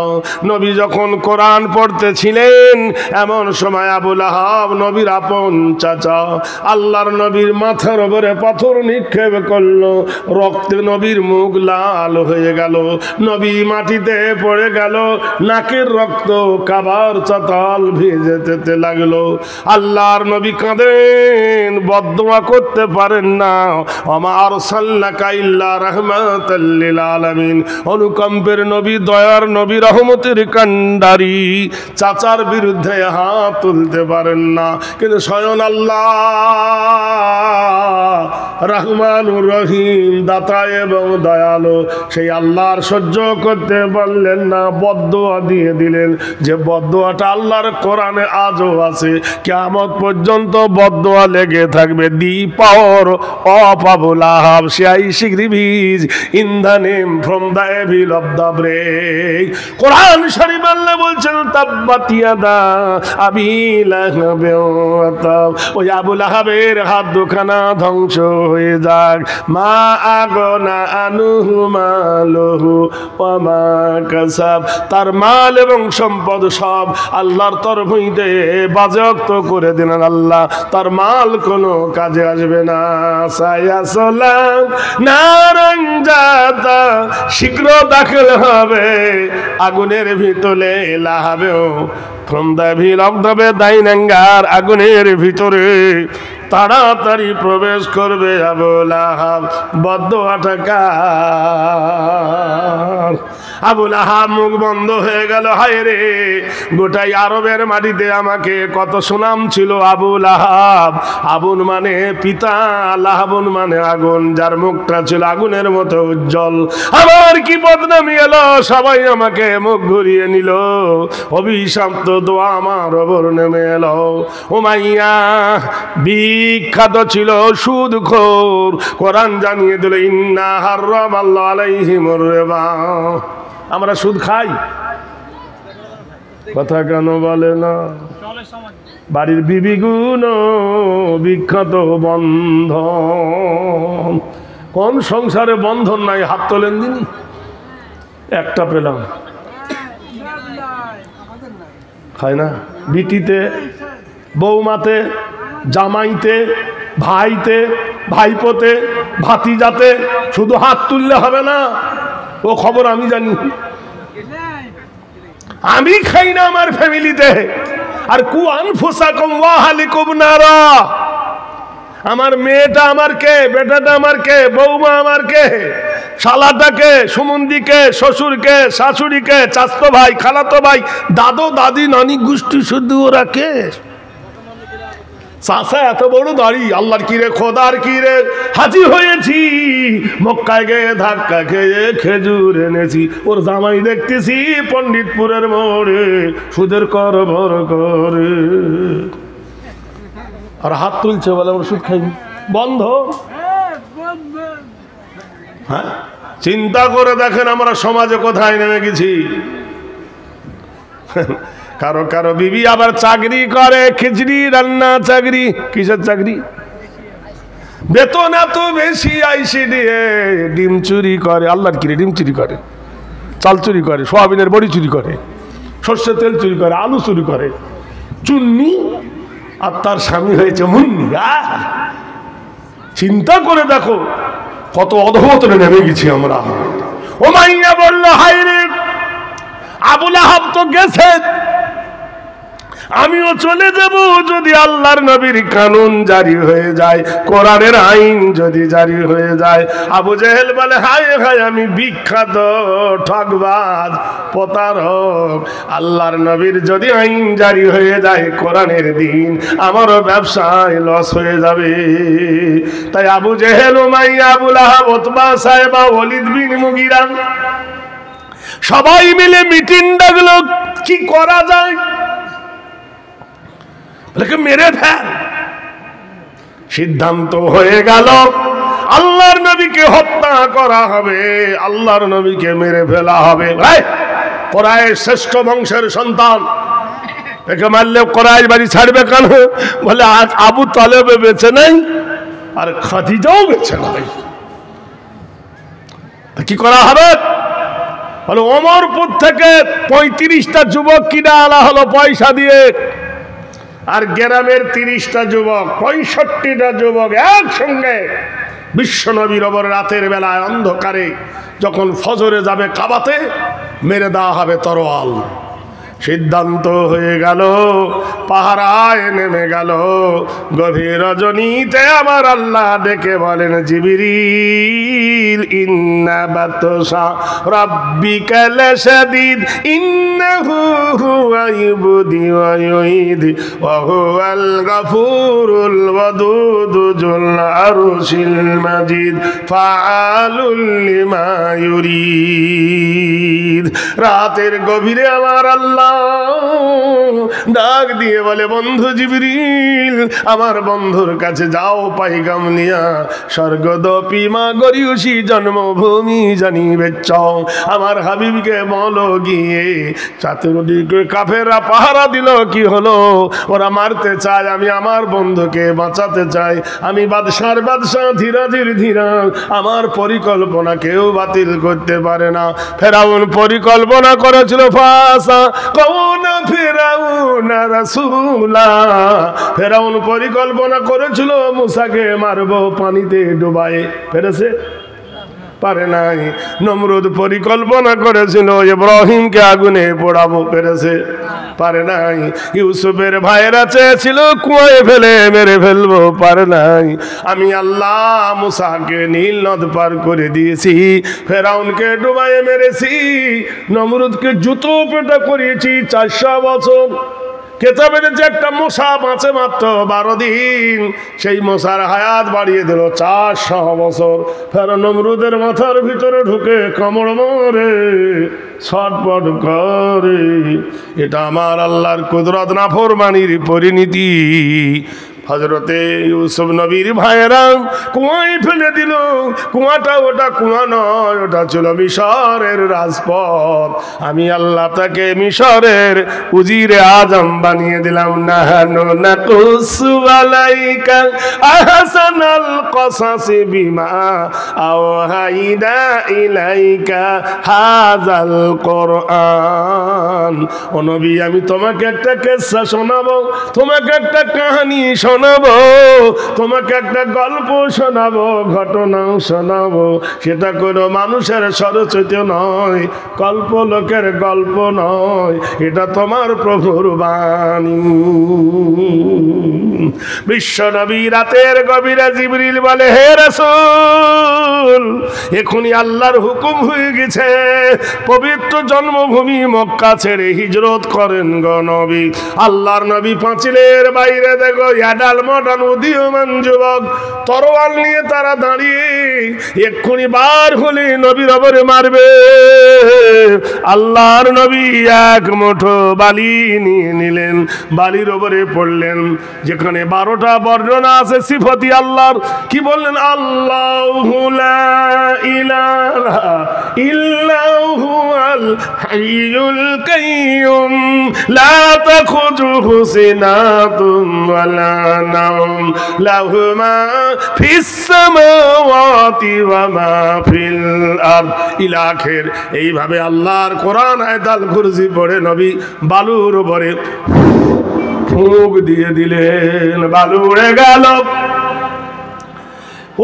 Speaker 1: নবী যখন কোরআন পড়তেছিলেন, এমন সময় আবু লাহাব নবীর আপন চাচা আল্লাহর নবীর মাথার উপরে পাথর নিক্ষেপ করলো। রক্তে নবীর মুখ লাল হয়ে গেল, নবী মাটিতে পড়ে গেল, নাকের রক্ত কাবার চাতাল ভেজে যেতে লাগলো। আল্লাহর নবী কাঁদেন, বদদোয়া করতে পারেন না। ওমা আরসালনাকা ইল্লা রাহমাতাল লিল আলামিন। অনুকম্পের নবী, দয়ার নবী, রহমতের কান্ডারি, চাচার বিরুদ্ধে হাত তুলতে পারেন না। কিন্তু স্বয়ং আল্লাহ রহমানুর রহিম, দাতা এবং দয়ালু, সেই আল্লাহর সহ্য করতে পারলেন না, বদদোয়া দিয়ে দিলেন। যে বদদোয়াটা আল্লাহর কোরআনে আজও আছে, কিয়ামত পর্যন্ত বদদোয়া লেগে থাকবে। The power of Abu Lahab শাই সিগরিভিজ in the name from the evil of the break. কোরআন শরীফ আল্লাহ বলছেন তাব্বাত ইয়াদা আবি লাহাব ওয়া তাব। ওই আবু লাহাবের হাত দুখানা ধ্বংস হয়ে যাক। মা আগনা আনুহু মালুহু ওয়া মা কাসাব। তার মাল এবং সম্পদ সব আল্লাহর তরফ হইতে বাজেয়াপ্ত করে দিলেন আল্লাহ। তার মাল কোনো কাজে আসবে না। সায়াসলাম নারান জাতা, শীঘ্র দাখিল হবে আগুনের ভিতরে। লাহাবেও from the vile of the বেদাইনাঙ্গার, আগুনের ভিতরে তাড়াতাড়ি প্রবেশ করবে আবু লাহাব। বদদোয়াটা কার? আবু লাহাব মুখ বন্ধ হয়ে গেল। হায় রে, গোটাই আরবের মাটিতে আমাকে কত সুনাম ছিল আবু লাহাব। আবুন মানে পিতা, লাহাবুন মানে আগুন, যার মুখটা ছিল আগুনের মতো উজ্জ্বল। আমার কি বদনামি এলো, সবাই আমাকে মুখ ঘুরিয়ে নিল। অভিশপ্ত দোয়া আমার ওপর নেমে এলো। উমাইয়া বিখ্যাত ছিল সুদখোর। কোরআন জানিয়ে দিল ইন্না হারামাল্লাহু আলাইহিমুর রিবা। আমরা সুদ খাই, কথা কেন বলে না? বাড়ির বিবিগুলো বিখ্যাত বন্ধন। কোন সংসারে বন্ধন নাই? হাত তোলেন দিন, একটা পেলাম। খায় না? বিটিতে, বৌমাতে, জামাইতে, ভাইতে, ভাইপোতে, ভাতিজাতে শুধু হাত তুললে হবে না। ও খবর আমি জানি। আমি খাই না আমার ফ্যামিলিতে। আর কু আনফুসাকুম ওয়া আহলিকুম নারা। আমার মেয়েটা আমার কে, বেটাটা আমার কে, বৌমা আমার কে, শালাটাকে, সুমন্দিকে, শ্বশুরকে, শাশুড়িকে, চাচতো ভাই, খালাতো ভাই, দাদু দাদি, নানি গোষ্ঠী শুধু ওরা কে? চাষা এত বড় দাড়ি, আল্লাহর কিরে, খোদার কিরে, হাজি হয়েছি মক্কায় গিয়ে ধাক্কা খেয়ে খেজুর এনেছি। ওর জামাই দেখতেছি পণ্ডিতপুরের মোড়ে সুদের করবর করে। আর হাত তুলছে, বলে আমরা সুদ খাইনি। বন্ধ। হ্যাঁ, চিন্তা করে দেখেন আমরা সমাজে কোথায় নেমে গেছি। কারো কারো বিবি আবার চাকরি করে, খিচড়ি রান্না চাকরি। কিসের চাকরি? বেতন এত বেশি, আইসি দিয়ে ডিম চুরি করে। আল্লাহর কিরে, ডিম চুরি করে, চাল চুরি করে, সোয়াবিনের বড়ি চুরি করে, সর্ষের তেল চুরি করে, আলু চুরি করে। চুন্নি আর তার স্বামী হয়েছে মুন্নি। চিন্তা করে দেখো কত অধঃপতনে নেমে গেছি আমরা। ও মাইয়া বলল, হায় রে, আবু লাহাব তো গেছে, আমিও চলে যাব যদি আল্লাহর নবীর কানুন জারি হয়ে যায়, কোরআনের আইন যদি জারি হয়ে যায়। আবু জেহেল বলে, হায় হায়, আমি বিখ্যাত ঠকবাজ প্রতারক, আল্লাহর নবীর যদি আইন জারি হয়ে যায় কোরআনের দিন, আমারও ব্যবসায় লস হয়ে যাবে। তাই আবু জেহেল, উমাইয়া, আবু লাহাব, উতবা, সাইবা, ওয়ালিদ বিন মুগিরা সবাই মিলে মিটিং ডাকলো, কি করা যায়? মেরে ফেল। সিদ্ধান্ত হয়ে গেল, আল্লাহর নবীকে হত্যা করা হবে, আল্লাহর নবীকে মেরে ফেলা হবে। ভাই, কোরাইশ শ্রেষ্ঠ বংশের সন্তান, একে মারলে কোরাইশ বাড়ি ছাড়বে কেন? বলে আজ আবু তালেবে বেঁচে নেই, আর খাদিজাও বেঁচে নাই, কি করা হবে? বলে ওমরপুর থেকে 35টা যুবক কিনে আনা হলো পয়সা দিয়ে, আর গ্রামের 30টা যুবক, 65টা যুবক একসঙ্গে বিশ্বনবীর ওপর রাতের বেলায় অন্ধকারে যখন ফজরে যাবে কাবাতে, মেরে দেওয়া হবে তরোয়াল। সিদ্ধান্ত হয়ে গেল, পাহারায় নেমে গেল। গভীর রজনীতে আমার আল্লাহ ডেকে বলেন, জিবরিল, ইন্না বাতশা রাব্বিকা লাশাদীদ, ইন্নাহু হুয়া ইউবদি ওয়া ইউঈদ, ওয়া হুয়াল গফুরুল ওয়াদুদ যুল আরশিল মাজিদ, ফাআলুল লিমা ইউরিদ। রাতের গভীরে আমার আল্লাহ ডাক দিয়ে বলে, বন্ধু জিবরিল, আমার বন্ধুর কাছে যাও, পাইগাম নিয়া স্বর্গদপি মা গরিয়সী জন্মভূমি জানিবে চাও। আমার হাবিবকে বলো গিয়ে, চাতুর্দিকে কাফেররা পাহারা দিল, কি হলো? ওরা মারতে চায়, আমি আমার বন্ধুকে বাঁচাতে চাই। আমি বাদশার বাদশাহ, ধীরাজির ধীরা, আমার পরিকল্পনা কেউ বাতিল করতে পারে না। ফেরাউন পরিকল্পনা করেছিল, ফাসা কওনা ফিরাউনা রাসূলা, ফেরাউন পরিকল্পনা করেছিল মুসাকে মারবো পানিতে ডুবায়ে, পেরেছে? পারে নাই। নমরুদ পরিকল্পনা করেছিল ইব্রাহিমকে আগুনে পোড়াবো, পেরেছে? পারে নাই। ইউসুফের ভাইয়েরা চেয়েছিল কুয়ায় ফেলে মেরে ফেলবো, পারে নাই। আমি আল্লাহ মুসাকে নীল নদ পার করে দিয়েছি, ফেরাউনকে ডুবাইয়ে মেরেছি, নমরুদকে জুতো পেটা করিয়েছি 400 বছর। কেতাবের যে একটা মশা বাঁচে মাত্র 12 দিন, সেই মশার হায়াত বাড়িয়ে দিল 400 বছর। ফের নমরুদের মাথার ভিতরে ঢুকে কামড় মারে, ছটপট করে। এটা আমার আল্লাহর কুদরত, নাফরমানির পরিণতি। হজরতে ইউসুফ নবীর ভাইয়েরা কুয়ায় ফেলে দিল। কুয়াটা ওটা কুয়া নয়, ওটা ছিল মিশরের রাজপথ। আমি আল্লাহ তাকে মিশরের উজিরে আজম বানিয়ে দিলাম। নাহানু নাকুসু আলাইকা আহসানাল কসাসি বিমা আওহাইনা ইলাইকা হাযাল কোরআন। ও নবী, আমি তোমাকে একটা কিসসা শোনাবো, তোমাকে একটা কাহিনী শোনাবো, তোমাকে একটা গল্প শোনাবো, ঘটনাও শোনাবো। সেটা কোনো মানুষের স্বরচিত নয়, কল্প লোকের গল্প নয়, এটা তোমার প্রভুর বাণী। বিশ্ব নবী রাতের গভীরে জিবরিল বলে, হে রাসূল, এখনই আল্লাহর হুকুম হয়ে গেছে, পবিত্র জন্মভূমি মক্কা ছেড়ে হিজরত করেন গো নবী। আল্লাহর নবী পাঁচিলের বাইরে দেখো অ্যাডাল মডার্ন উদীয়মান যুবক তরোয়াল নিয়ে তারা দাঁড়িয়ে, এক্ষুনি বার হলে নবীর ওপরে মারবে। আল্লাহর নবী এক মুঠো বালি নিয়ে নিলেন, বালির ওপরে পড়লেন। যেখানে 12টা বর্ণনা আছে সিফতি আল্লাহর, কি বললেন? আল্লাহু লা ইলাহা ইল্লাহু আল হাইয়ুল কাইয়ুম লা তাখুযুহু সিনাতুম ওয়ালা নাওম লাহু মা ফিস সামাওয়াতি ওয়া মা ফিল আরদ ইলা আখির। এইভাবে আল্লাহর কোরআন আয়াতুল কুরসি পড়ে নবী বালুর উপরে ফুঁক দিয়ে দিলেন, বালু উড়ে গেল।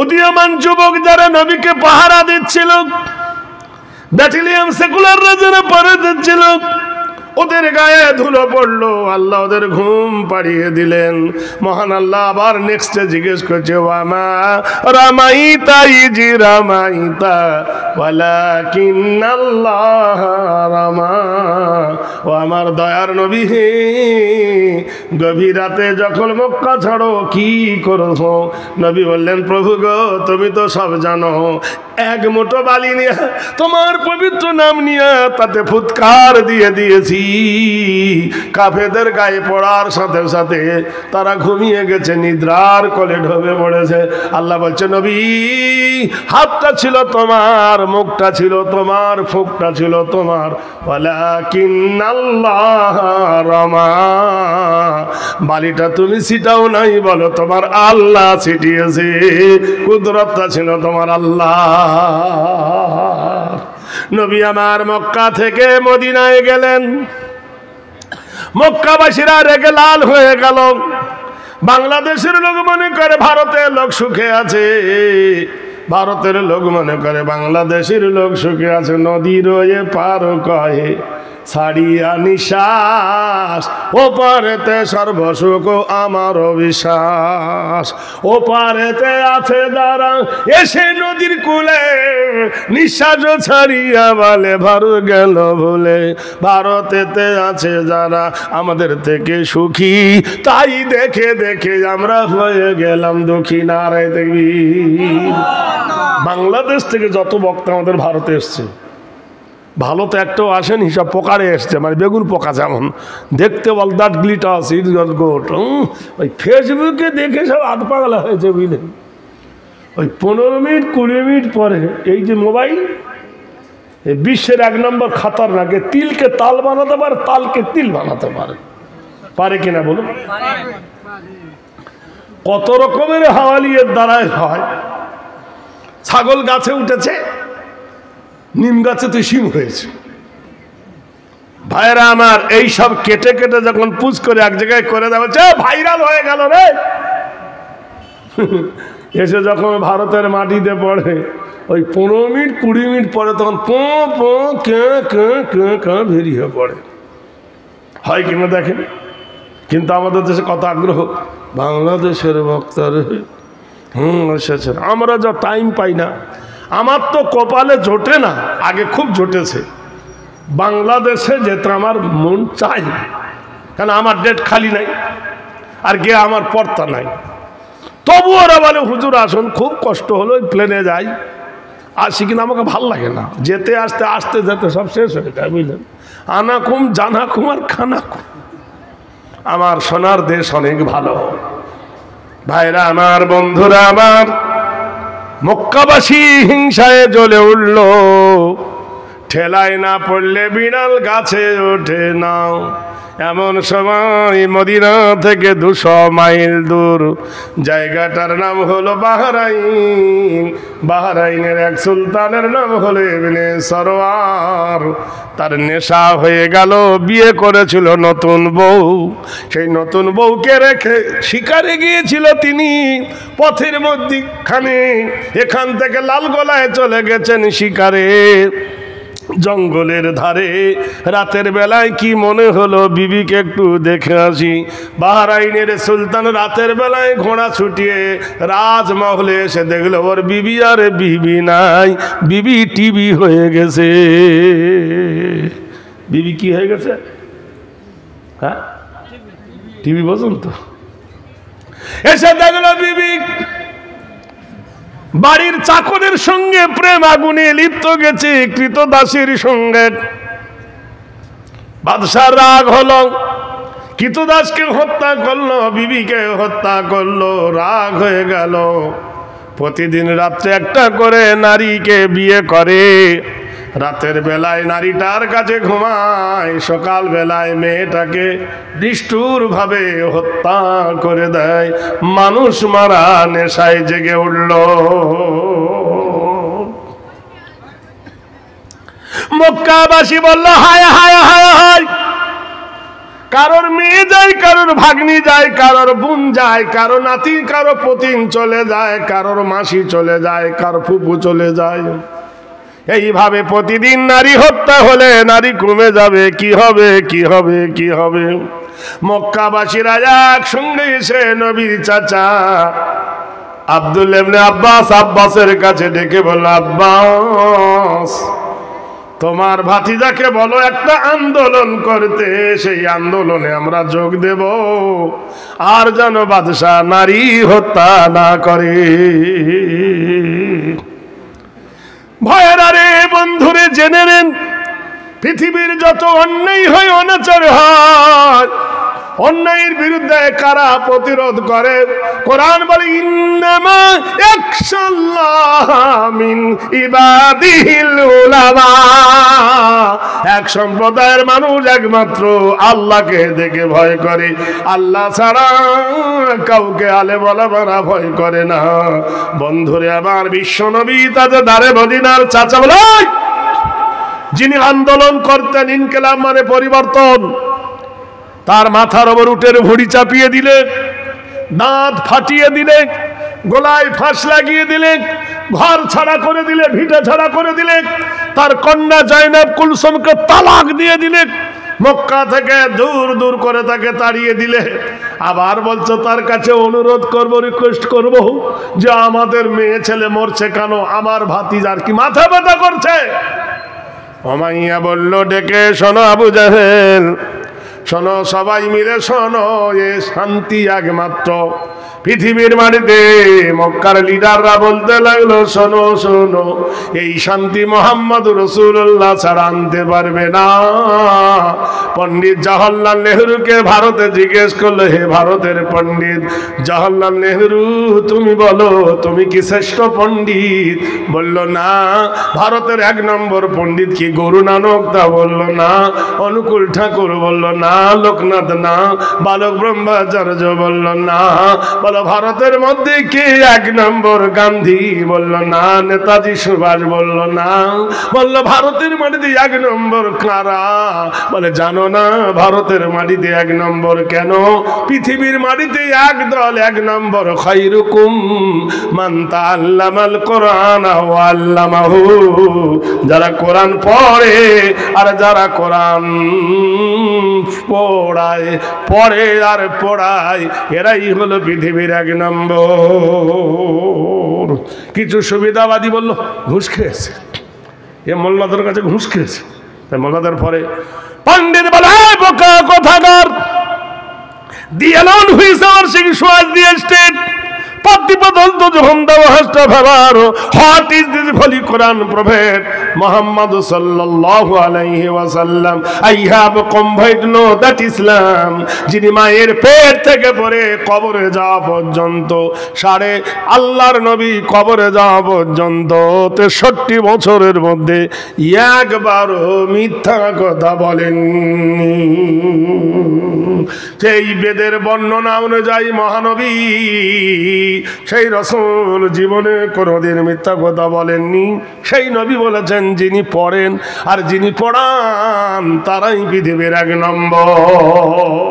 Speaker 1: উদীয়মান যুবক যারা নবীকে পাহারা দিচ্ছিল, ব্যাটালিয়ন সেকুলাররা যারা পাহারা দিচ্ছিল, ওদের গায়ে ধুলো পড়লো, আল্লাহ ওদের ঘুম পাড়িয়ে দিলেন। মহান আল্লাহ আবার নেক্সটে জিজ্ঞেস করছে, ওয়ামা রামাইতা ইজি রামাইতা ওয়ালাকিন্নাল্লাহ রামা। ও আমার দয়ার নবী হে, গভীর রাতে যখন মক্কা ছাড়ো কি করছো? নবী বললেন, প্রভু গো তুমি তো সব জানো, এক মুঠো বালি নিয়ে তোমার পবিত্র নাম নিয়ে তাতে ফুৎকার দিয়ে দিয়েছি, কাফেরদের গায়ে পড়ার সাথে সাথে তারা ঘুমিয়ে গেছে, নিদ্রার কোলে ঢলে পড়েছে। আল্লাহ বলছে, নবী হাতটা ছিল তোমার, মুখটা ছিল তোমার, ফুকটা ছিল তোমার, ওয়ালাকিন্নাল্লাহ রামা। বালিটা তুমি ছিটাও নাই, বলো তোমার আল্লাহ ছিটিয়েছে, কুদরতটা ছিল তোমার আল্লাহ। নবী আমার মক্কা থেকে মদিনায় গেলেন, মক্কাবাসীরা রেগে লাল হয়ে গেল। বাংলাদেশের লোক মনে করে ভারতের লোক সুখে আছে, ভারতের লোক মনে করে বাংলাদেশের লোক সুখে আছে। নদী রয়ে পার কয়ে ছাড়িয়া নিশ্বাস, ও পারেতে সর্বসুখ আমার বিশ্বাস। ও পারেতে আছে যারা এসে নদীর কূলে, নিঃশ্বাস ছাড়িয়া বলে ভারত গেল ভুলে। ভারতেতে আছে যারা আমাদের থেকে সুখী, তাই দেখে দেখে আমরা হয়ে গেলাম দুঃখী। নারায় দেখবি, বাংলাদেশ থেকে যত বক্তা আমাদের ভারতে এসছে, ভালো তো একটাও আসেন, হিসাব পোকারে এসছে, মানে বেগুন পোকা যেমন দেখতে, বল that glitters it got goat. ওই ফেসবুকে দেখে সব আধ পাগলা হয়েছে, বুঝলেন? ওই 15 মিনিট 20 মিনিট পরে এই যে মোবাইল, এই বিশ্বের 1 নম্বর খাতারনাক, তিলকে তাল বানাতে পারে, তালকে তিল বানাতে পারে, পারে কিনা বলুন? কত রকমের হাওয়ালিয়ের দ্বারাই হয়। ছাগল গাছে উঠেছে, নিম গাছে তো শিম হয়েছে। ভাইরা আমার, এই সব কেটে কেটে যখন পুজ করে এক জায়গায় করে দেওয়া হচ্ছে, ভাইরাল হয়ে গেল রে। এসে যখন ভারতের মাটিতে পড়ে, ওই 15 মিনিট 20 মিনিট পরে তখন পো পো কে কে কে কে বেরিয়ে পড়ে। হয় কিনা দেখেন। কিন্তু আমাদের দেশে কত আগ্রহ, বাংলাদেশের বক্তার এসেছে। আমরা যা টাইম পাই না, আমার তো কপালে জোটে না, আগে খুব জোটেছে। বাংলাদেশে যেতে আমার মন চাই, কেন আমার ডেট খালি নাই, আর গিয়ে আমার পর্তা নাই। তবু ওরা বলে হুজুর আসুন, খুব কষ্ট হলো, প্লেনে যাই, আসি, কিনা আমাকে ভাল লাগে না। যেতে আসতে আসতে যেতে সব শেষ হয়ে যায়, বুঝলেন? আনা কুম জানা কুম আর খানা কুম। আমার সোনার দেশ অনেক ভালো। ভাইরা আমার, বন্ধুরা আমার, মক্কাবাসী হিংসায় জ্বলে উঠল, ঠেলায় না পড়লে বিড়াল গাছে ওঠে না। এমন সময় মদিনা থেকে 200 মাইল দূর জায়গাটার নাম হলো বাহরাইন। বাহরাইনের এক সুলতানের নাম হলো ইবনে সরওয়ার। তার নেশা হয়ে গেল, বিয়ে করেছিল নতুন বউ। সেই নতুন বউকে রেখে শিকারে গিয়েছিল তিনি। পথের মধ্যখানে এখান থেকে লালগোলায় চলে গেছেন শিকারে, জঙ্গলের ধারে। রাতের বেলায় কি মনে হলো, বিবিকে একটু দেখে আসি। বাহরাইনের সুলতান রাতের বেলায় ঘোড়া ছুটিয়ে রাজমহলে এসে দেখলো ওর বিবি আর বিবি নাই, বিবি টিবি হয়ে গেছে। বিবি কি হয়ে গেছে? হ্যাঁ, টিবি বোঝেন তো? এসে দেখলো বিবি বাড়ির চাকরের সঙ্গে প্রেম আগুনে লিপ্ত গেছে, কৃতদাসীর সঙ্গে। বাদশার রাগ হলো, কৃতদাসকে হত্যা করলো, বিবিকে হত্যা করলো, রাগ হয়ে গেল। প্রতিদিন রাত্রে একটা করে নারীকে বিয়ে করে। রাতের বেলায় নারীটার কাছে ঘুমায়, সকাল বেলায় মেয়েটাকে নিষ্ঠুর ভাবে হত্যা করে দেয়। মানুষ মারা নেশায় জেগে উঠল। মক্কাবাসী বলল, হায় হায় হায় হায়। কারোর মেয়ে যায়, কারোর ভাগ্নি যায়, কারোর বোন যায়, কারো নাতি, কারো পতিন চলে যায়, কারোর মাসি চলে যায়, কারো ফুপু চলে যায়। এইভাবে প্রতিদিন নারী হত্যা হলে নারী কমে যাবে, কি হবে কি হবে কি হবে? মক্কাবাসীরা একসঙ্গে এসে নবীর চাচা আব্দুল্লাহ ইবনে আব্বাসের কাছে ডেকে বলল, আব্বাস তোমার ভাতিজাকে বলো একটা আন্দোলন করতে, সেই আন্দোলনে আমরা যোগ দেব, আর যেন বাদশাহ নারী হত্যা না করে। ভয়েরা রে বন্ধুরে, জেনে নেন পৃথিবীর যত অন্যায় হয়, অনাচার হয়, অন্যায়ের বিরুদ্ধে কারা প্রতিরোধ করে? কোরআন বলে, ইন্নামা ইয়াখশাল্লাহ মিন ইবাদিহিল উলামা। এক সম্প্রদায়ের মানুষ একমাত্র আল্লাহকে দেখে ভয় করে, আল্লাহ ছাড়া কাউকে আলেম ওলামারা ভয় করে না। বন্ধুরে আমার, বিশ্বনবী তাদের দারে মদিনার চাচা বলে, যিনি আন্দোলন করতেন, ইনকিলাব মানে পরিবর্তন, তার মাথার ওপর উটের ভুঁড়ি চাপিয়ে দিলে, দাঁত ফাটিয়ে দিলে, গলায় ফাঁস লাগিয়ে দিলে, ঘর ছাড়া করে দিলে, ভিটা ছাড়া করে দিলে, তার কন্যা জাইনাব কুলসুমকে তালাক দিয়ে দিলে, মক্কা থেকে দূর দূর করে তাকে তাড়িয়ে দিলে। আবার বলছো তার কাছে অনুরোধ করব, রিকোয়েস্ট করব যে আমাদের মেয়ে ছেলে মরছে কেন, আমার ভাতিজার কি মাথা ব্যথা করছে? উমাইয়া বলল, ডেকে শোনো আবু জাহেল, শোনো সবাই মিলে শোনো, এ শান্তি একমাত্র পৃথিবীর মাটিতে। মক্কার লিডাররা বলতে লাগলো, শোনো শোনো, এই শান্তি মোহাম্মদ রাসূলুল্লাহ ছাড়া আনতে পারবে না। পণ্ডিত জওহরলাল নেহরুকে ভারতে জিজ্ঞেস করলো, হে ভারতের পণ্ডিত জওহরলাল নেহরু, তুমি বলো তুমি কি শ্রেষ্ঠ পণ্ডিত? বলল না। ভারতের এক নম্বর পণ্ডিত কি গুরু নানক? তা বলল না। অনুকূল ঠাকুর? বলল না। লোকনাথ? না। বালক ব্রহ্মাচার্য? বলল না। বলো ভারতের মধ্যে কে এক নম্বর? গান্ধী? বলল না। নেতাজি সুভাষ? বলল না। বলল ভারতের মাটিতে এক নম্বর কারা? বলে জানো না ভারতের মাটিতে এক নম্বর কেন? পৃথিবীর মাটিতে এক দল এক নম্বর, খায়রুকুম মান তাআল্লামাল কোরআন ওয়া আল্লামাহু। যারা কোরআন পড়ে আর যারা কোরআন পড়ে আর পড়ায়, এরাই হলো পৃথিবীর এক নম্বর। কিছু সুবিধাবাদী বলল ঘুষ খেয়েছে, এ মোল্লাদের কাছে ঘুষ খেয়েছে। তাই মোল্লাদের পরে পণ্ডিত বলে, বোকা কোথাকার, the alone who is our sexual the state Patipathalto Johanda Hasta Bhavaro. What is this Holy Quran Prophet Muhammad sallallahu alayhi wa sallam? I have conveyed no that Islam যিনি মায়ের পেট থেকে পরে কবরে যাওয়া পর্যন্ত, সাড়ে আল্লাহর নবী কবরে যাওয়া পর্যন্ত 63 বছরের মধ্যে একবারও মিথ্যা কথা বলেননি। সেই বেদের বর্ণনা অনুযায়ী মহানবী সেই রাসূল জীবনে কোনোদিন মিথ্যা কথা বলেননি। সেই নবী বলেছেন, যিনি পড়েন আর যিনি পড়ান তারাই পৃথিবীর এক নম্বর।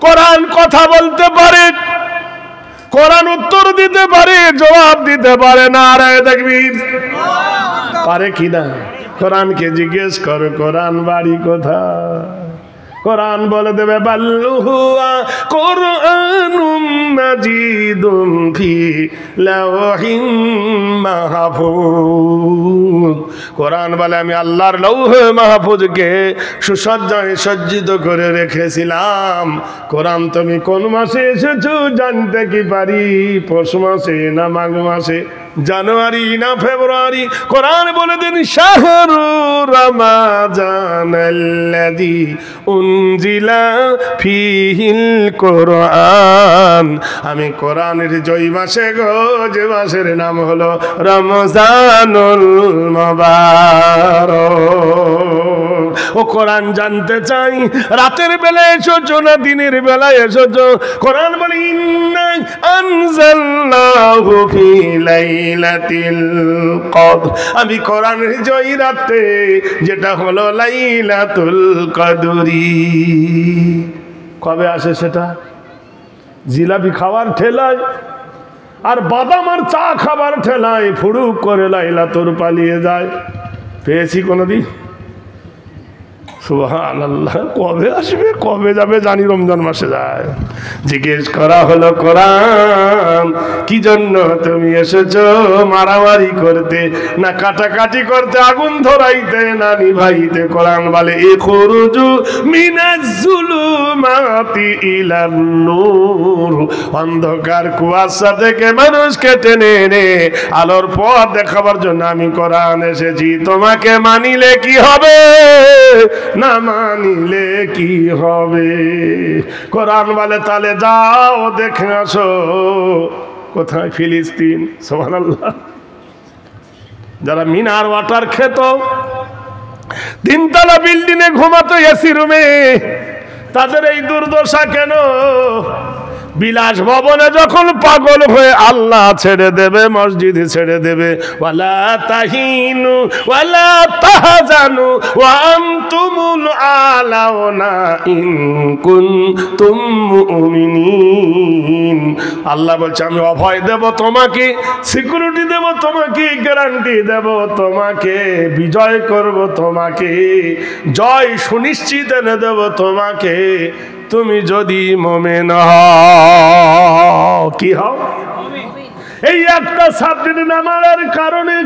Speaker 1: কোরআন কথা বলতে পারে, কোরআন উত্তর দিতে পারে, জবাব দিতে পারে না। আর তাকবীর পারে কিনা? কোরআনকে জিজ্ঞেস করো, কোরআন বাড়ি কোথায়? কোরআন বলে দেবে, বাল্লুহুয়া কোরআনুম মাজিদুম ফি লাওহিম মাহফুজ। কোরআন বলে আমি আল্লাহর লৌহে মাহফুজকে সুসজ্জায় সজ্জিত করে রেখেছিলাম। কোরআন তুমি কোন মাসে এসেছো জানতে কি পারি? পৌষ মাসে না মাঘ মাসে, জানুয়ারি না ফেব্রুয়ারি? কোরআন বলে দেন, শাহরু রমাজানাল্লাযী উনজিলা ফীহিল কোরআন। আমি কোরআনের জয় মাসে গো, যে মাসের নাম হলো রমজানুল মুবারক। ও কোরআন জানতে চাই, রাতের বেলা এসেছো না দিনের বেলা এসেছো? কোরআন বলে, ইন্না আনজালনাহু ফী লাইলাতিল কদর। আমি কোরআনের জয় রাতে, যেটা হলো লাইলাতুল কদরি। কবে আসে সেটা? জিলাপি খাওয়ার ঠেলায় আর বাদাম আর চা খাবার ঠেলায় ফুড়ুক করে লাইলাতুর পালিয়ে যায়। পেয়েছি কোনোদিন? সুবহানাল্লাহ। কবে আসবে কবে যাবে জানি, রমজান মাসে যায়। জিজ্ঞেস করা হলো কোরআন কি জন্য তুমি এসেছো? মারামারি করতে না কাটাকাটি করতে, আগুন ধরাইতে না নিভাইতে? কোরআন বলে ইখরুজু মিনাজ জুলুমাতি ইলান নূর, অন্ধকার কুয়াশা থেকে মানুষকে টেনে এনে আলোর পথ দেখাবার জন্য আমি কোরআন এসেছি। তোমাকে মানিলে কি হবে, না মানিলে কি হবে? কোরআন বলে তাহলে যাও দেখে আসো কোথায় ফিলিস্তিন। সুবহানাল্লাহ। যারা মিনার ওয়াটার খেত, তিনতলা বিল্ডিং এ ঘুমাতো এসি রুমে, তাদের এই দুর্দশা কেন? বিলাস ভবনে যখন পাগল হয়ে আল্লাহ ছেড়ে দেবে, মসজিদ ছেড়ে দেবে, ওয়ালা তাহিনু ওয়ালা তাহজানু ওয়া আনতুমুল আলাউনা ইন কুনতুম মুমিনিন। আল্লাহ বলছে আমি অভয় দেব তোমাকে, সিকিউরিটি দেব তোমাকে, গ্যারান্টি দেব তোমাকে, বিজয় করব তোমাকে, জয় সুনিশ্চিত এনে দেব তোমাকে, তুমি যদি মুমিন হও। কি হও? এই একটা সাবজেক্ট নামার কারণে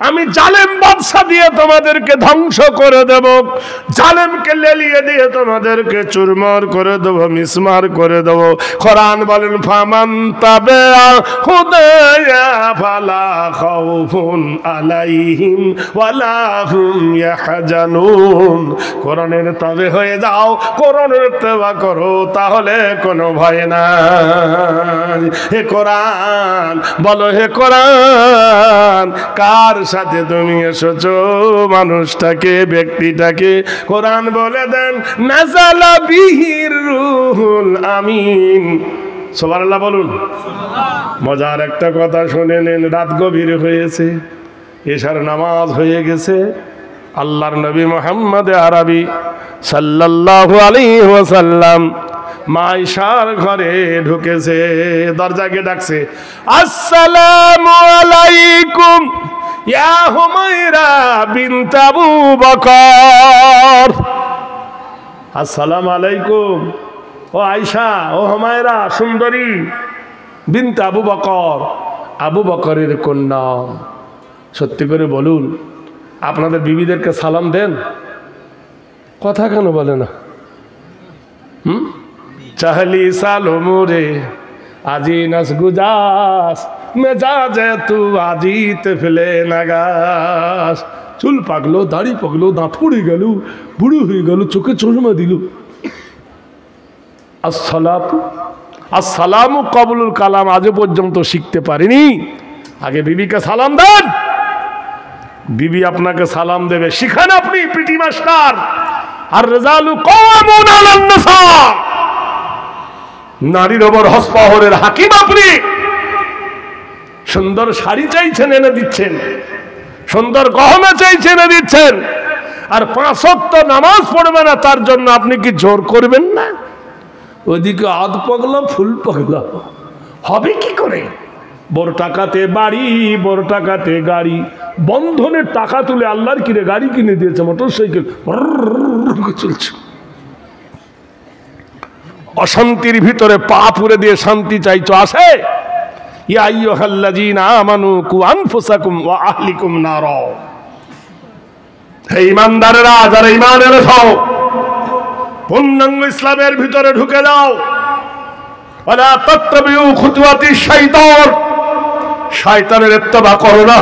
Speaker 1: আমি জালেম বাদশা দিয়ে তোমাদেরকে ধ্বংস করে দেব, জালেমকে লেলিয়ে দিয়ে তোমাদেরকে চুরমার করে দেব, মিসমার করে দেব। কোরআন বলেন ফামান তাবিআ হুদায়া ফালা খাউফুন আলাইহিম ওয়ালা হুম ইয়াহজানুন। কোরআনের তাবে হয়ে যাও, কোরআনের ইত্তেবা করো, তাহলে কোনো ভয় নাই। হে কোরআন বলো, হে কোরআন কার সাথে তুমি এসেছো? মানুষটাকে, ব্যক্তিটাকে। কোরআন বলে দেন নাযালা বিহির রূহুল আমিন। সুবহানাল্লাহ বলুন। মজার একটা কথা শুনে নেন। রাত গভীর হয়েছে, এশার নামাজ হয়ে গেছে। আল্লাহর নবী মুহাম্মদ আরবি সাল্লাল্লাহু আলাইহি ওয়াসাল্লাম মা আয়েশার ঘরে ঢুকেছে, দরজাকে ডাকছে, আসসালামু আলাইকুম ইয়া হুমায়রা বিনত আবু বকর। আসসালামু আলাইকুম ও আয়েশা, ও হুমায়রা সুন্দরী বিনত আবু বকর, আবু বকরের কন্যা। সত্যি করে বলুন, আপনাদের বিবিদেরকে সালাম দেন? কথা কেন বলে না? চাহলি সালমুরে আজি নাস গুজাস মেজাজে তু আজিত ফেলে নাগাস। চুল পাকলো, দাড়ি পাকলো, দাঁত পড়ে গেল, বুড়ো হয়ে গেল, চোখে চশমা দিল। আসসালামু কবুলুল কালাম আজও পর্যন্ত শিখতে পারিনি। আগে বিবিকে সালাম দেন, বিবি আপনাকে সালাম দেবে। শিখান আপনি, পিটি মাস্টার। আর রিজালু কাওয়ামুন আলান নিসা, নারীর ওপর হসপাহরের হাকিম আপনি। সুন্দর শাড়ি চাইছেন, এনে দিচ্ছেন। সুন্দর গহনা চাইছেন, এনে দিচ্ছেন। আর 5 ওয়াক্ত নামাজ পড়বে না, তার জন্য আপনি কি জোর করবেন না? ওইদিকে আধ পাগলা ফুল পাগলা হবে কি করে? বড় টাকাতে বাড়ি, বড় টাকাতে গাড়ি, বন্ধনের টাকা তুলে আল্লাহর কিনে গাড়ি কিনে দিয়েছে, মোটরসাইকেল চলছে। অশান্তির ভিতরে পা পুরে দিয়ে শান্তি চাইছো, আসে? ইয়া আইয়ুহাল্লাযীনা আমানু কু আনফুসাকুম ওয়া আহলিকুম নারা। হে ঈমানদারেরা, যারা ঈমান এনেছো, পূর্ণাঙ্গ ইসলামের ভিতরে ঢুকে যাও। ওয়ালা তাত্তাবিউ খুতুওয়াতিশ শাইতান, শয়তানের ইত্তেবা করো না।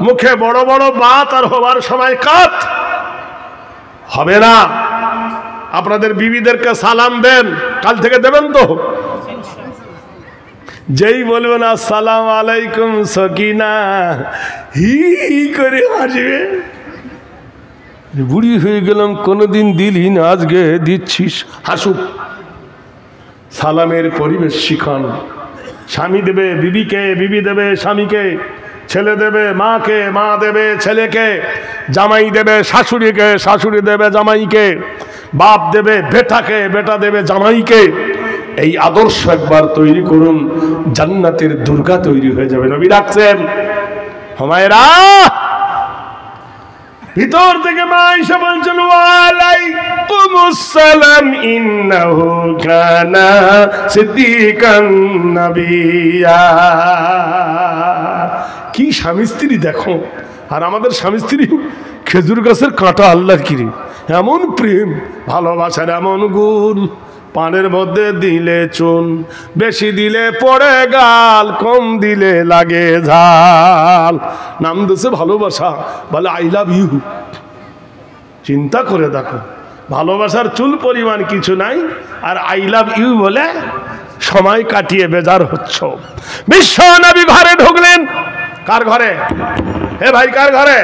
Speaker 1: মুখে বড় বড় বাত আর হবার সময় কাত হবে না। আপনাদের বিবিদেরকে সালাম দেন, কাল থেকে দেবেন তো? যেই বলবেন আসসালামু আলাইকুম সকিনা, হি করে হাসবে। বুড়ি হয়ে গেলাম, কোনোদিন দিলি না, আজকে দিচ্ছিস, হাসুক। সালামের পরিবেশ শিখান। স্বামী দেবে বিবিকে, বিবি দেবে স্বামীকে, ছেলে দেবে মাকে, মা দেবে ছেলেকে, জামাই দেবে শাশুড়িকে, শাশুড়ি দেবে জামাইকে, বাপ দেবে বেটাকে, বেটা দেবে জামাইকে। এই আদর্শ একবার তৈরি করুন, জান্নাতের দুর্গা তৈরি হয়ে যাবে। নবী ডাকছেন, হুমায়রা। ভিতর থেকে মা আয়েশা বলছেন, ওয়ালাইকুমুস সালাম, ইন্নাহু কানা সিদ্দিকান নাবিয়্যা। কি স্বামী স্ত্রী দেখো। আর আমাদের স্বামী স্ত্রী খেজুর গাছের কাঁটা আল্লাহর কিরে, এমন প্রেম ভালোবাসার এমন গুণ। পানের মধ্যে দিলে চুন, বেশি দিলে পড়ে গাল, কম দিলে লাগে ঝাল। নাম দিয়েছে ভালোবাসা, বলে আই লাভ ইউ। চিন্তা করে দেখো, ভালোবাসার চুল পরিমাণ কিছু নাই, আর আই লাভ ইউ বলে সময় কাটিয়ে বেজার হচ্ছ। বিশ্ব নবী ঘরে ঢুকলেন। কার ঘরে? হে ভাই, কার ঘরে?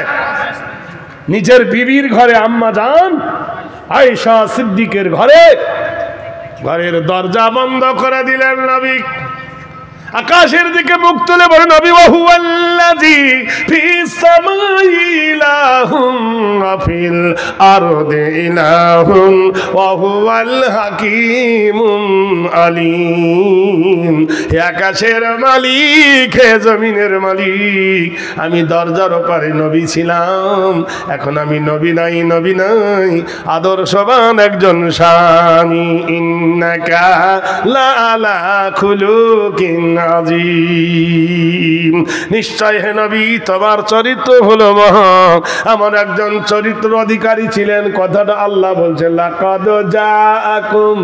Speaker 1: নিজের বিবির ঘরে, আম্মা জান আয়েশা সিদ্দিকের ঘরে। ঘরের দরজা বন্ধ করে দিলেন নবী। আকাশের দিকে মুখ তুলে বলেন, নবী, ওয়া হুয়াল্লাযী ফিস সামাই ইলাহুন ওয়া ফিল আরদি ইলাহুন ওয়া হুয়াল হাকীমুল আলীম। হে আকাশের মালিক, হে জমিনের মালিক, আমি দরজার ওপারে নবী ছিলাম, এখন আমি নবী নাই, নবী নাই, আদর্শবান একজন স্বামী। ইন্নাকা লা আলা খুলুকিন আযীম। নিশ্চয় হে নবী, তোমার চরিত্র হলো মহান। আমার একজন চরিত্র অধিকারী ছিলেন। কথাটা আল্লাহ বলছেন, লাকাদ জাআকুম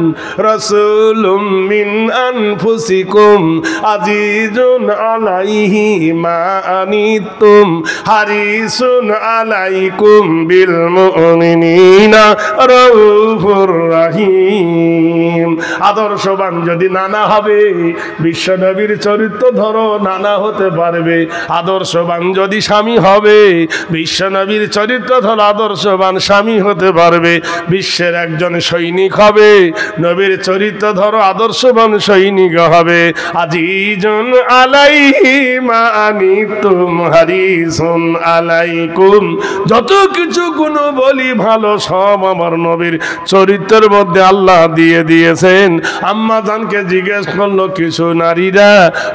Speaker 1: রাসূলুম মিন আনফুসিকুম আজিজুন আলাইহি মা আনিতুম হারিসুন আলাইকুম বিল মুমিনিনা রাউফুর রহিম। আদর্শবান যদি নানা হবে, বিশ্ব নবীর চরিত্র ধরো, নানা হতে পারবে। আদর্শবান যদি স্বামী হবে, বিশ্ব নবীর চরিত্র ধরো, আদর্শবান স্বামী হতে পারবে। বিশ্বের একজন সৈনিক হবে, নবীর চরিত্র ধরো, আদর্শবান সৈনিক হবে। আজিজুন আলাইহি মা আনিতুম হারিসুন আলাইকুম। যত কিছু গুণ বলি ভালো, সব আমার নবীর চরিত্রের মধ্যে আল্লাহ দিয়ে দিয়েছেন। আম্মা জানকে জিজ্ঞেস করলো কিছু নারীরা,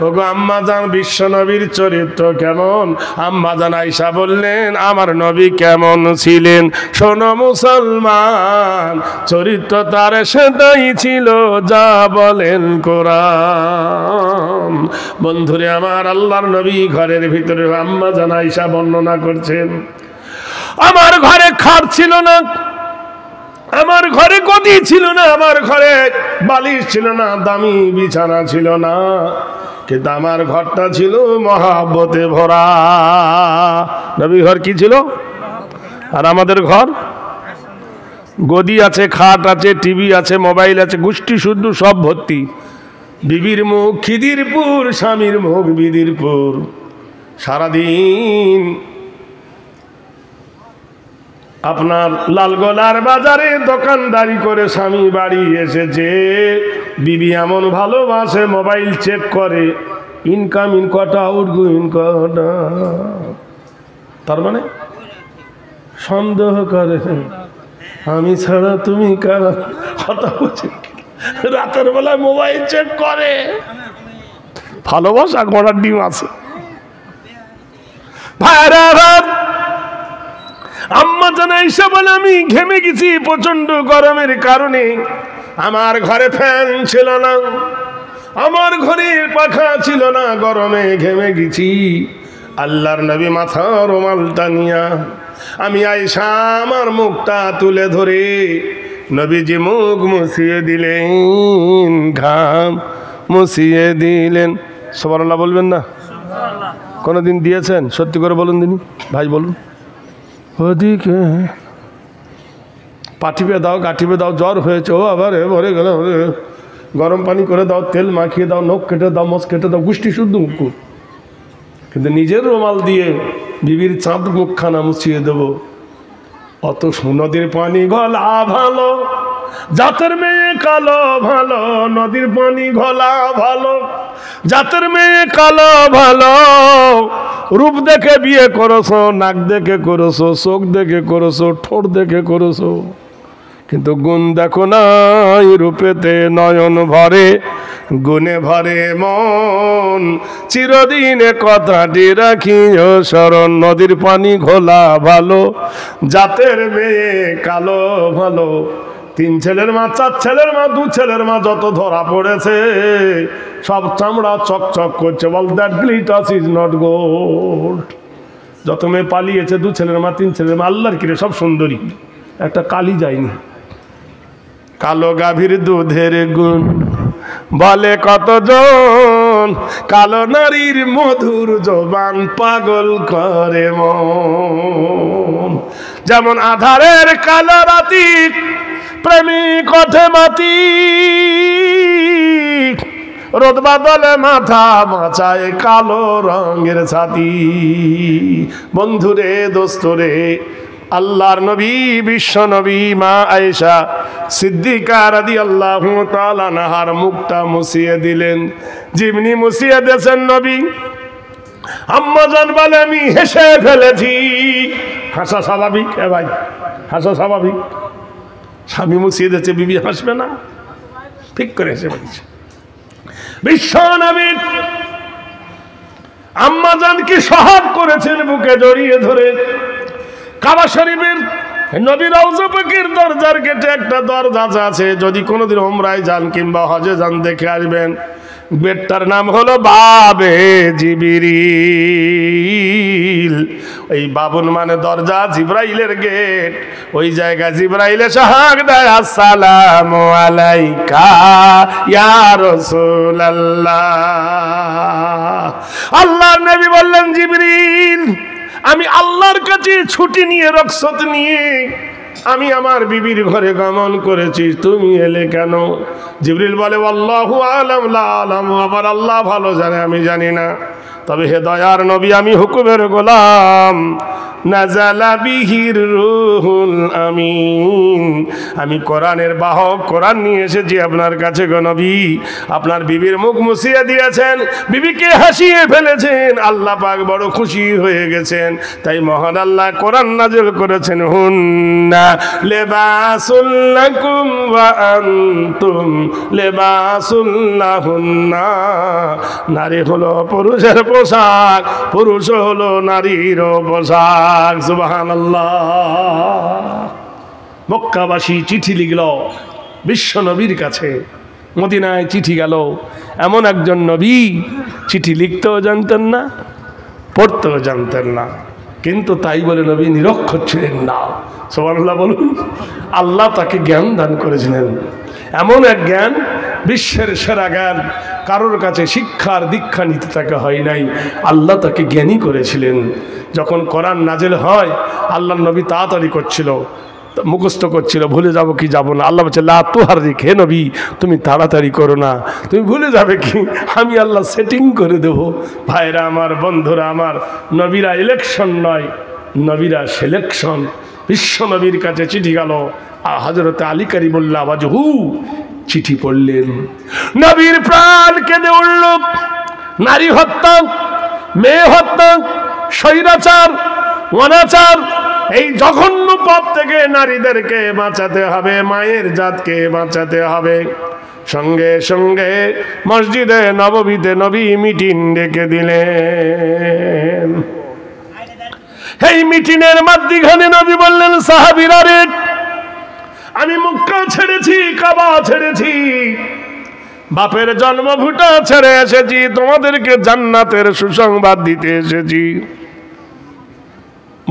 Speaker 1: ওগো আম্মা জান, বিশ্ব নবীর চরিত্র কেমন? আম্মা জান আয়েশা বললেন, আমার নবী কেমন ছিলেন? শোনো মুসলমান, চরিত্র তার সেটাই ছিল যা বলেন কোরআন। বন্ধুরে আমার, আল্লাহর নবী ঘরের ভিতরে আম্মা জান আয়েশা বর্ণনা করছেন, আমার ঘরে খাট ছিল না, আমার ঘরে গদি ছিল না, আমার ঘরে বালিশ ছিল না, দামি বিছানা ছিল না, কিন্তু আমার ঘরটা ছিল মহাব্বতে ভরা। নবী ঘর কি ছিল? আর আমাদের ঘর গদি আছে, খাট আছে, টিভি আছে, মোবাইল আছে, গোষ্ঠী শুদ্ধ সব ভর্তি। বিবির মুখ খিদিরপুর, স্বামীর মুখ বিদিরপুর। সারাদিন আপনার লালগোলার বাজারে দোকানদারি করে স্বামী বাড়ি এসেছে, বিবি এমন ভালোবাসে, মোবাইল চেক করে, ইনকামিং কটা, আউটগোয়িং কটা। তার মানে সন্দেহ করে, আমি ছাড়া তুমি কার কথা বলছি। রাতের বেলায় মোবাইল চেক করে। ভালোবাসা ঘোড়ার ডিম আছে। ভাইরা ভাত, আম্মা জান আয়েশা বলে, আমি ঘেমে গেছি প্রচন্ড গরমের কারণে। আমার ঘরে ফ্যান ছিল না, আমার ঘরে পাখা ছিল না, গরমে ঘেমে গেছি। আল্লাহর নবী মাথা রুমাল টানিয়া, আমি আয়েশা আমার মুখটা তুলে ধরে নবীজি মুখ মুছিয়ে দিলেন, ঘাম মুছিয়ে দিলেন। সুবহানাল্লাহ বলবেন না? কোনোদিন দিয়েছেন? সত্যি করে বলুন দিনি ভাই, বলুন। ওদিকে পাঠিয়ে দাও, গাঠিপে দাও, জ্বর হয়েছে, ও আবার ভরে গেল, গরম পানি করে দাও, তেল মাখিয়ে দাও, নখ কেটে দাও, মোচ কেটে দাও, গোষ্ঠী শুদ্ধ মুখ। কিন্তু নিজের রুমাল দিয়ে বিবির চাঁদ মুখখানা মুছিয়ে দেব, অত নদীর পানি গলা ভালো, জাতের মেয়ে কালো ভালো, নদীর পানি গলা ভালো, জাতের মেয়ে কালো ভালো। রূপ দেখে বিয়ে করেছো, নাক দেখে করেছো, চোখ দেখে করেছো, ঠোঁট দেখে করেছো, কিন্তু গুণ দেখো নাই রূপেতে নয়ন ভরে, গুণে ভরে মন, চিরদিনে কথাটি রাখিও স্মরণ। নদীর পানি ঘোলা ভালো, জাতের মেয়ে কালো ভালো। 3 ছেলের মা, 4 ছেলের মা, 2 ছেলের মা যত ধরা পড়েছে সব চামড়া চকচক করছে। বল that glitters is not gold. যত মেয়ে পালিয়েছে 2 ছেলের মা, 3 ছেলের মা, আল্লাহর কিরে সব সুন্দরী, একটা কালি যায়নি। কালো গাভীর দুধের গুণ বলে কতজন, কালো নারীর মধুর জবান পাগল করে মন। যেমন আধারের কালো রাতি প্রেমিক ওঠে মাতি, রোদ বাদলে মাথা মাচায় কালো রঙের ছাতি। বন্ধুরে দোস্তরে, আল্লাহর নবী বিশ্ব নবী মা আয়েশা সিদ্দিকা রাদিয়াল্লাহু তাআলা আনহার মুখটা মুছিয়ে দিলেন। যেমনি মুছিয়ে দিয়েছেন নবী, আম্মাজান বলে আমি হেসে ফেলেছি। হাসা স্বাভাবিক, ভাই হাসা স্বাভাবিক। স্বামী মুছিয়ে দিয়েছে, বিবি হাসবে না? ঠিক করে হেসে ফেলেছে। বিশ্ব নবী আম্মাজানকে সহাগ করেছেন বুকে জড়িয়ে ধরে। কাবা শরীফের নবী রওজা পাকের দরজার গেটে একটা দরজা আছে, যদি কোনোদিন উমরায় যান কিংবা হজে যান দেখে আসবেন। গেটটার নাম হলো বাবে জিবরিল। ওই বাবুন মানে দরজা, জিব্রাইলের গেট। ওই জায়গায় জিব্রাইল এসে হাঁক দেয়, আসসালামু আলাইকা ইয়া রাসূলুল্লাহ। আল্লাহর নবী বললেন, জিবরিল আমি আল্লাহর কাছে ছুটি নিয়ে রক্ষত নিয়ে আমি আমার বিবির ঘরে গমন করেছি, তুমি এলে কেন? জিবরিল বলে, আল্লাহু আলাম লা আলাম, আমার আল্লাহ ভালো জানে, আমি জানি না। তবে হে দয়ার নবী, আমি হুকুমের গোলাম। নাজালা বিহির রুহুল আমিন, আমি কোরআনের বাহক, কোরআন নিয়ে এসেছি আপনার কাছে গো নবী। আপনার বিবির মুখ মুছিয়ে দিয়েছেন, বিবিকে হাসিয়ে ফেলেছেন, আল্লাহ পাক বড় খুশি হয়ে গেছেন। তাই মহান আল্লাহ কোরআন নাযিল করেছেন, হুন্না লিবাসুল লাকুম ওয়া আনতুম লিবাসুল লাহুন্না। নারী হলো পুরুষের পোশাক, পুরুষ হলো নারীর পোশাক। সুবহানাল্লাহ। মক্কাবাসী চিঠি লিখল বিশ্ব নবীর কাছে, মদিনায় চিঠি গেল। এমন একজন নবী চিঠি লিখতেও জানতেন না, পড়তেও জানতেন না, কিন্তু তাই বলে নবী নিরক্ষর ছিলেন না। সুবহানাল্লাহ বলুন। আল্লাহ তাকে জ্ঞান দান করেছিলেন, এমন এক জ্ঞান, বিশ্বের সেরা জ্ঞান। কারোর কাছে শিক্ষার দীক্ষা নিতে তাকে হয় নাই, আল্লাহ তাকে জ্ঞানী করেছিলেন। যখন কোরআন নাজিল হয়, আল্লাহ নবী তাড়াতাড়ি করছিল, মুখস্থ করছিল, ভুলে যাব কি যাব না। আল্লাহ বলছে, লা তুহাররিক, হে নবী তুমি তাড়াতাড়ি করো না, তুমি ভুলে যাবে কি, আমি আল্লাহ সেটিং করে দেব। ভাইরা আমার, বন্ধুরা আমার, নবীরা ইলেকশন নয়, নবীরা সিলেকশন। বিশ্ব নবীর কাছে চিঠি গেল, হযরত আলী কারিমুল্লাহ ওয়াজহু চিঠি পড়লেন। নবীর প্রাণ কেঁদে উঠল। নারী হত্যা, মেয়ে হত্যা, স্বৈরাচার, অনাচার, এই জঘন্য পাপ থেকে নারীদেরকে বাঁচাতে হবে, মায়ের জাতকে বাঁচাতে হবে। সঙ্গে সঙ্গে মসজিদে নববীতে নবী মিটিং ডেকে দিলেন। এই মিটিংয়ের মাঝখানে নবী বললেন, সাহাবীরা রে, আমি মক্কা ছেড়েছি, কাবা ছেড়েছি, বাপের জন্মভূটা ছেড়ে এসেছি, তোমাদেরকে জান্নাতের সুসংবাদ দিতে এসেছি।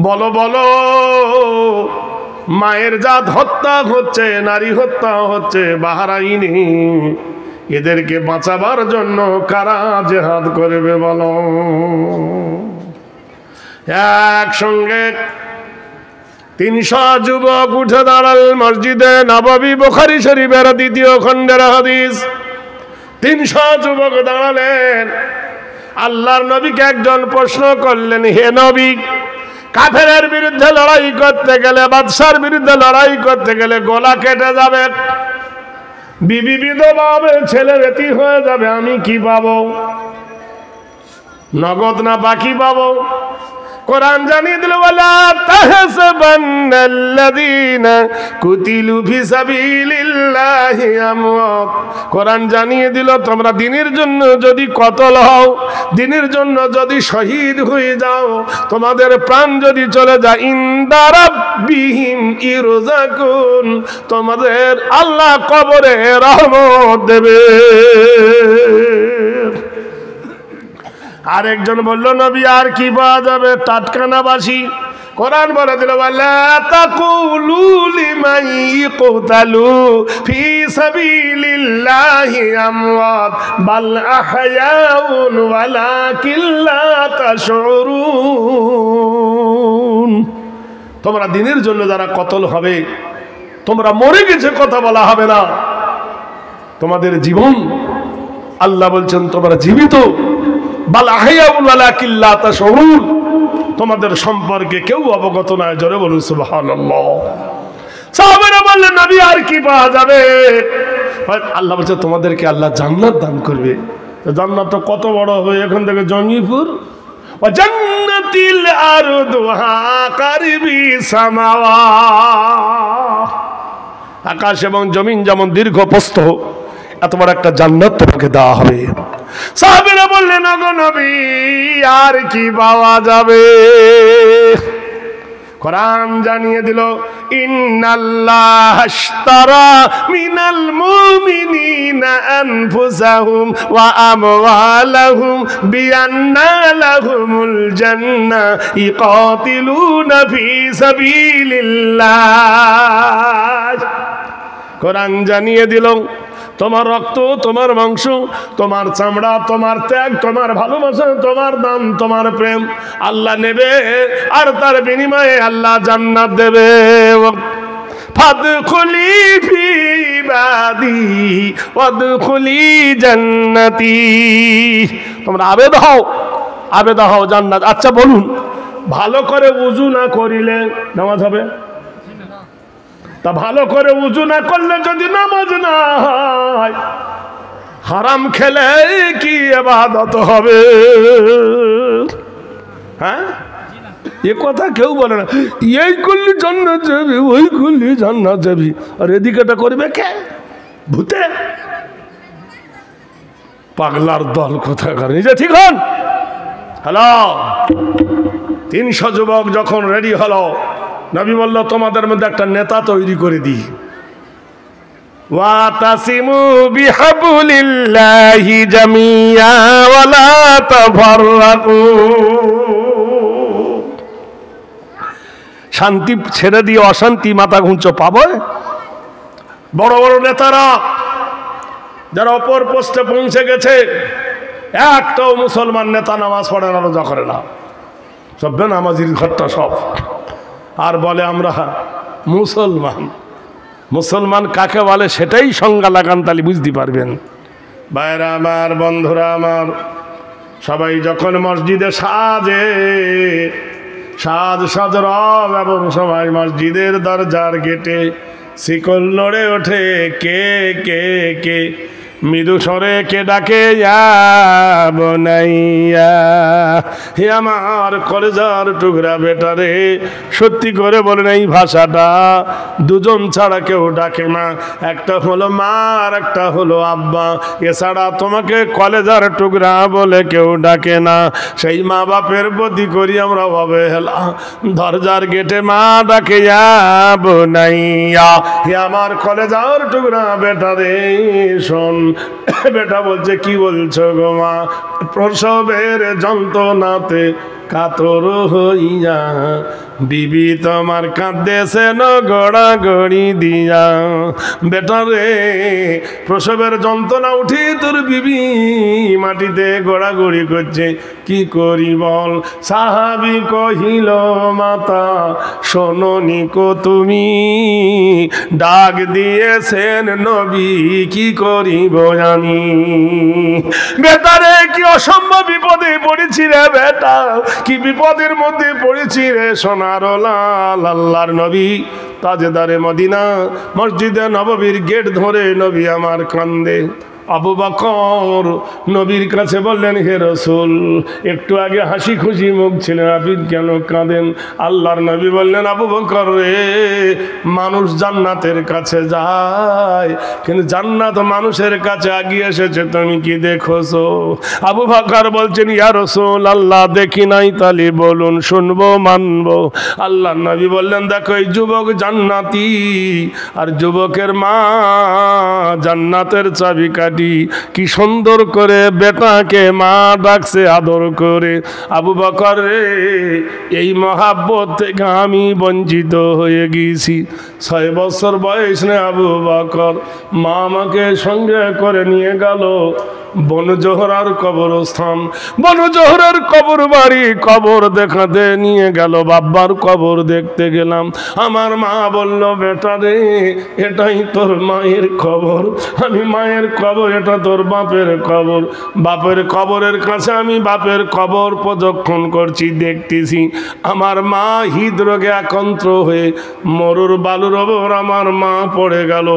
Speaker 1: বলো বলো, মায়ের জাত হত্যা হচ্ছে, নারী হত্যা হচ্ছে বাহরাইনে, এদেরকে বাঁচাবার জন্য কারা জিহাদ করবে বলো? একসঙ্গে 300 যুবক উঠে দাঁড়াল মসজিদে নববী, বুখারী শরীফের 2য় খণ্ডের হাদিস। 300 যুবক দাঁড়ালেন। আল্লাহর নবীকে একজন প্রশ্ন করলেন, হে নবী, কাফেরের বিরুদ্ধে লড়াই করতে গেলে, বাদশার বিরুদ্ধে লড়াই করতে গেলে গলা কেটে যাবে, বিবি বিধবা হবে, ছেলে বেটি হয়ে যাবে, আমি কি পাবো? নগদ না বাকি পাবো? কোরআন জানিয়ে দিল ওয়ালা তাহসাবান্নাল্লাযীনা কুতিলু ফি সাবিলিল্লাহি আমওয়াত। কোরআন জানিয়ে দিল তোমরা দ্বীনের জন্য যদি কতল হও, দ্বীনের জন্য যদি শহীদ হয়ে যাও, তোমাদের প্রাণ যদি চলে যায়, ইনদা রাব্বিহিম ইরযাকুন, তোমাদের আল্লাহ কবরে রহমত দেবে। আরেকজন বলল নবী আর কি পাওয়া যাবে? টাটকানাবাসী। কোরআন বলে দিল ওয়ালা তাকুলু লিমান ইয়াকতালু ফি সাবিলিল্লাহি আমওয়াত বাল আহয়াউন ওয়ালাকিন লা তাশউরুন। তোমরা দ্বীনের জন্য যারা কতল হবে, তোমরা মরে গেছে কথা বলা হবে না, তোমাদের জীবন, আল্লাহ বলছেন তোমরা জীবিত। বাল আহয়াউন ওয়ালাকিন লা তাশউরুন, তোমাদের সম্পর্কে কেউ অবগত নয়। জোরে বলুন সুবহানাল্লাহ। সাহাবারা বললেন নবী আর কি পাওয়া যাবে? আল্লাহ বলছে তোমাদেরকে আল্লাহ জান্নাত দান করবে। জান্নাতটা কত বড় হবে, এখান থেকে জঙ্গিপুর। ওয়া জান্নাতিল আরদুহা কারিবিস সামাওয়াত, আকাশ এবং জমিন যেমন দীর্ঘ প্রস্থ, এত বড় একটা জান্নাত তোমাকে দেওয়া হবে। সাহাবীরা বললেন ওগো নবী আর কি পাওয়া যাবে? কোরআন জানিয়ে দিল ইন্নাল্লাহ আশতারা মিনাল মুমিনিনা আনফুসাহুম ওয়া আমওয়ালাহুম বিআন্না লাহুমুল জান্নাহ ইকাতিলুনা ফি সাবিলিল্লাহ। কোরআন জানিয়ে দিল তোমার রক্ত, তোমার মাংস, তোমার চামড়া, তোমার ত্যাগ, তোমার ভালোবাসা, তোমার দান, তোমার প্রেম আল্লাহ নেবে, আর তার বিনিময়ে আল্লাহ জান্নাত দেবে। ফাদখুলি ফি ইবাদি ওয়াদখুলি জান্নাতি, তোমরা আবেদ হও জান্নাত। আচ্ছা বলুন, ভালো করে ওযু না করিলে নামাজ হবে? তা ভালো করে ওযু না করলে যদি নামাজ না হয়, হারাম খেলে কি ইবাদত হবে? হ্যাঁ, এ কথা কেউ বলে না। এই করলি জান্নাত যাবি, ওই করলি জান্নাত যাবি, আর এদিকেটা করবে কে? ভূতে। পাগলার দল কোথাকার, নিজে ঠিক হন। হ্যালো, 300 যুবক যখন রেডি হলো, নবী বলল তোমাদের মধ্যে একটা নেতা তৈরি করে দিই। ওয়াতাসিমু বিহাবলিল্লাহি জামিয়া ওয়ালা তাফাররাকু, শান্তি ছেড়ে দিয়ে অশান্তি মাথা ঘুঞ্চ পাবে। বড় বড় নেতারা যারা অপর পোস্টে পৌঁছে গেছে, একটাও মুসলমান নেতা নামাজ পড়ে না, রোজা করে না, সব বেনামাজির ঘরটা সব। আর বলে আমরা মুসলমান। মুসলমান কাকে বলে সেটাই সংজ্ঞা লাগান, তাহলে বুঝতে পারবেন। ভাইরা আমার, বন্ধুরা আমার, সবাই যখন মসজিদে সাজ রব, এবং সবাই মসজিদের দরজার গেটে শিকল নড়ে ওঠে, কে কে কে মৃদু স্বরে কে ডাকে, ইয়া বুনাইয়া, হে আমার কলেজার টুকরা বেটা রে। সত্যি করে বলেন এই ভাষাটা দুজন ছাড়া কেউ ডাকে না, একটা হলো মা আর একটা হলো আব্বা, এছাড়া তোমাকে কলেজার টুকরা বলে কেউ ডাকে না। সেই মা বাপের প্রতি করি আমরা অবহেলা। দরজার গেটে মা ডাকে, ইয়া বুনাইয়া, হে আমার কলেজার টুকরা বেটা রে শোন। বেটা বলছে কি বলছো গো মা? প্রসবের যন্ত্রণাতে কাতর হইয়া বিবি তোমার কাঁদেছে ন গড়াগড়ি দিয়া। বেটা রে, প্রসবের যন্ত্রণা উঠি তোর বিবি মাটিতে গড়াগড়ি করছে, কি করি বল? সাহাবী কহিল মাতা শোনোনি কো তুমি, ডাক দিয়েছেন নবী, কি করিব আমি? বেটা রে, কি অসম্ভব বিপদে পড়েছি রে বেটা, কি বিপদের মধ্যে পড়েছি রে সোনার লাল আল্লাহর নবী। তাজেদারে মদিনা মসজিদে নববীর গেট ধরে নবী আমার কান্দে। আবু বকর নবীর কাছে বললেন, হে রাসূল, একটু আগে হাসি খুশি মুখ ছিলেন, আপনি কেন কাঁদেন? আল্লাহর নবী বললেন, আবু বকর রে, মানুষ জান্নাতের কাছে যায়, কিন্তু জান্নাত মানুষের কাছে আগিয়ে এসেছে, তুমি কি দেখছো? আবু বকর বলছেন, ইয়া রাসূল আল্লাহ, দেখি নাই, তালি বলুন, শুনবো, মানবো। আল্লাহর নবী বললেন, দেখো এই যুবক জান্নাতি, আর যুবকের মা জান্নাতের চাবিকাঠি। কি সুন্দর করে বেটাকে মা ডাকছে আদর করে। আবু বকর রে, এই মহাব্বত থেকে আমি বঞ্চিত হয়ে গিয়েছি। 6 বছর বয়স নে আবু বকর, মা আমাকে সঙ্গে করে নিয়ে গেল বনজোহরার কবরস্থান, বনজোহরার কবর বাড়ি, কবর দেখাতে নিয়ে গেল। বাবার কবর দেখতে গেলাম। আমার মা বলল, বেটা রে, এটাই তোর মায়ের কবর। আমি মায়ের কবর, এটা তোর বাপের কবর। বাপের কবরের কাছে আমি বাপের কবর প্রদক্ষিণ করছি, দেখতেছি আমার মা হৃদরোগে আক্রান্ত হয়ে মরুর বালুর ওপর আমার মা পড়ে গেল।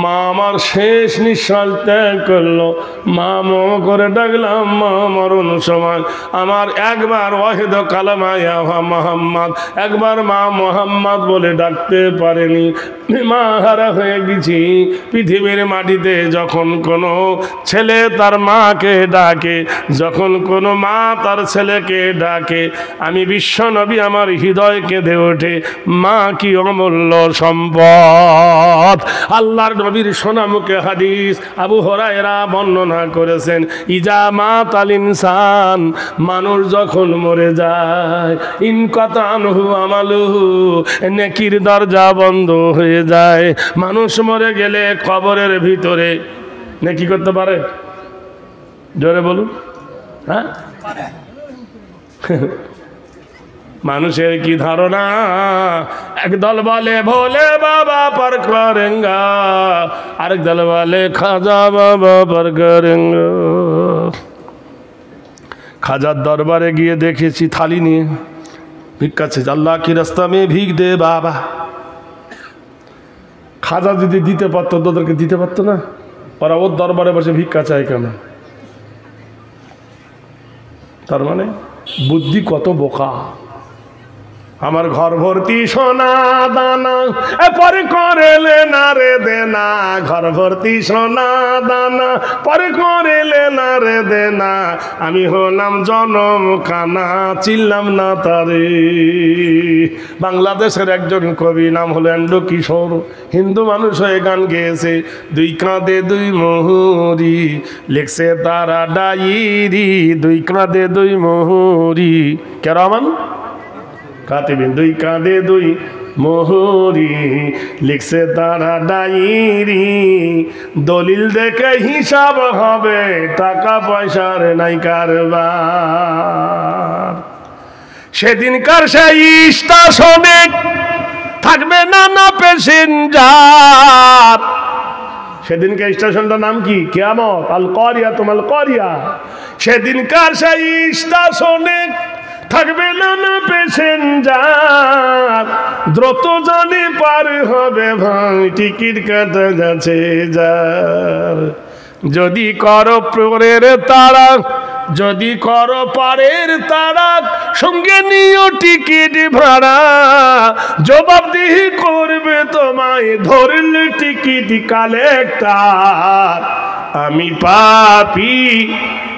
Speaker 1: মা আমার শেষ নিঃশ্বাস ত্যাগ করলো। মা মা করে ডাকলাম, মা মরণ সময় আমার একবার ওয়াহিদ কালামা ইয়া মুহাম্মদ, একবার মা মুহাম্মদ বলে ডাকতে পারেনি। মা হারা হয়ে গেছি। পৃথিবীর মাটিতে যখন কোনো ছেলে তার মাকে ডাকে, যখন কোনো মা তার ছেলেকে ডাকে, আমি বিশ্ব নবী আমার হৃদয় কেঁদে ওঠে। মা কি অমূল্য সম্পদ। আল্লাহর নবীর সোনা মুখে হাদিস আবু হুরায়রা বর্ণনা করেছেন, ইজা মাতাল ইনসান, মানুষ যখন মরে যায়, ইনকাতা আনহু আমালুহু, নেকির দরজা বন্ধ হয়ে যায়। মানুষ মরে গেলে কবরের ভিতরে নেকি করতে পারে? জোরে বলুন। হ্যাঁ, মানুষের কি ধারণা? একদল বলে ভোলে বাবা পার করেঙ্গা, আরেক দল বলে খাজা বাবা পার করেঙ্গা। খাজার দরবারে গিয়ে দেখেছি থালি নিয়ে ভিক্ষা চাইছে, আল্লাহ কি রাস্তা মে ভিক দে বাবা। খাজা যদি দিতে পারতো, তোদেরকে দিতে পারতো না? ওরা ওর দরবারে বসে ভিক্ষা চায় কেন? তার মানে বুদ্ধি কত বোকা। আমার ঘর ভর্তি সোনা দানা, পরে করেলে না রে দেনা, ঘর ভর্তি সোনা দানা, পরে করেলে না রে দেনা, আমি হলাম জনম কানা, চিনলাম না তারে। বাংলাদেশের একজন কবি, নাম হলো এন্ড্রু কিশোর, হিন্দু মানুষ হয়ে গান গেয়েছে। দুই কাঁধে দুই মোহরি, লেখছে তারা ডায়েরি, দুই কাঁধে দুই মোহরি। কে রহমান কাতিবিন, দুই কাঁধে দুই মোহরি, লিখছে তারা ডায়েরি, দলিল দেখে হিসাব হবে, টাকা পয়সার নাই কারবার। সেদিনকার সেই স্টেশনে থাকবে নানা প্যাসেঞ্জার। সেদিনকার স্টেশনটার নাম কি? কিয়ামত, আল করিয়া, তোমাল করিয়া। সেদিনকার সেই স্টেশনে থাকবে নানা প্যাসেঞ্জার, দ্রুত জানি পার হবে ভাই, টিকিট কাটা যাচ্ছে যার। যদি করো পরের তারা, যদি করো পারের তারা, সঙ্গে নিও টিকিট ভাড়া, জবাবদিহি করবে তোমায় ধরলে টিকিট কালেক্টর। আমি পাপী,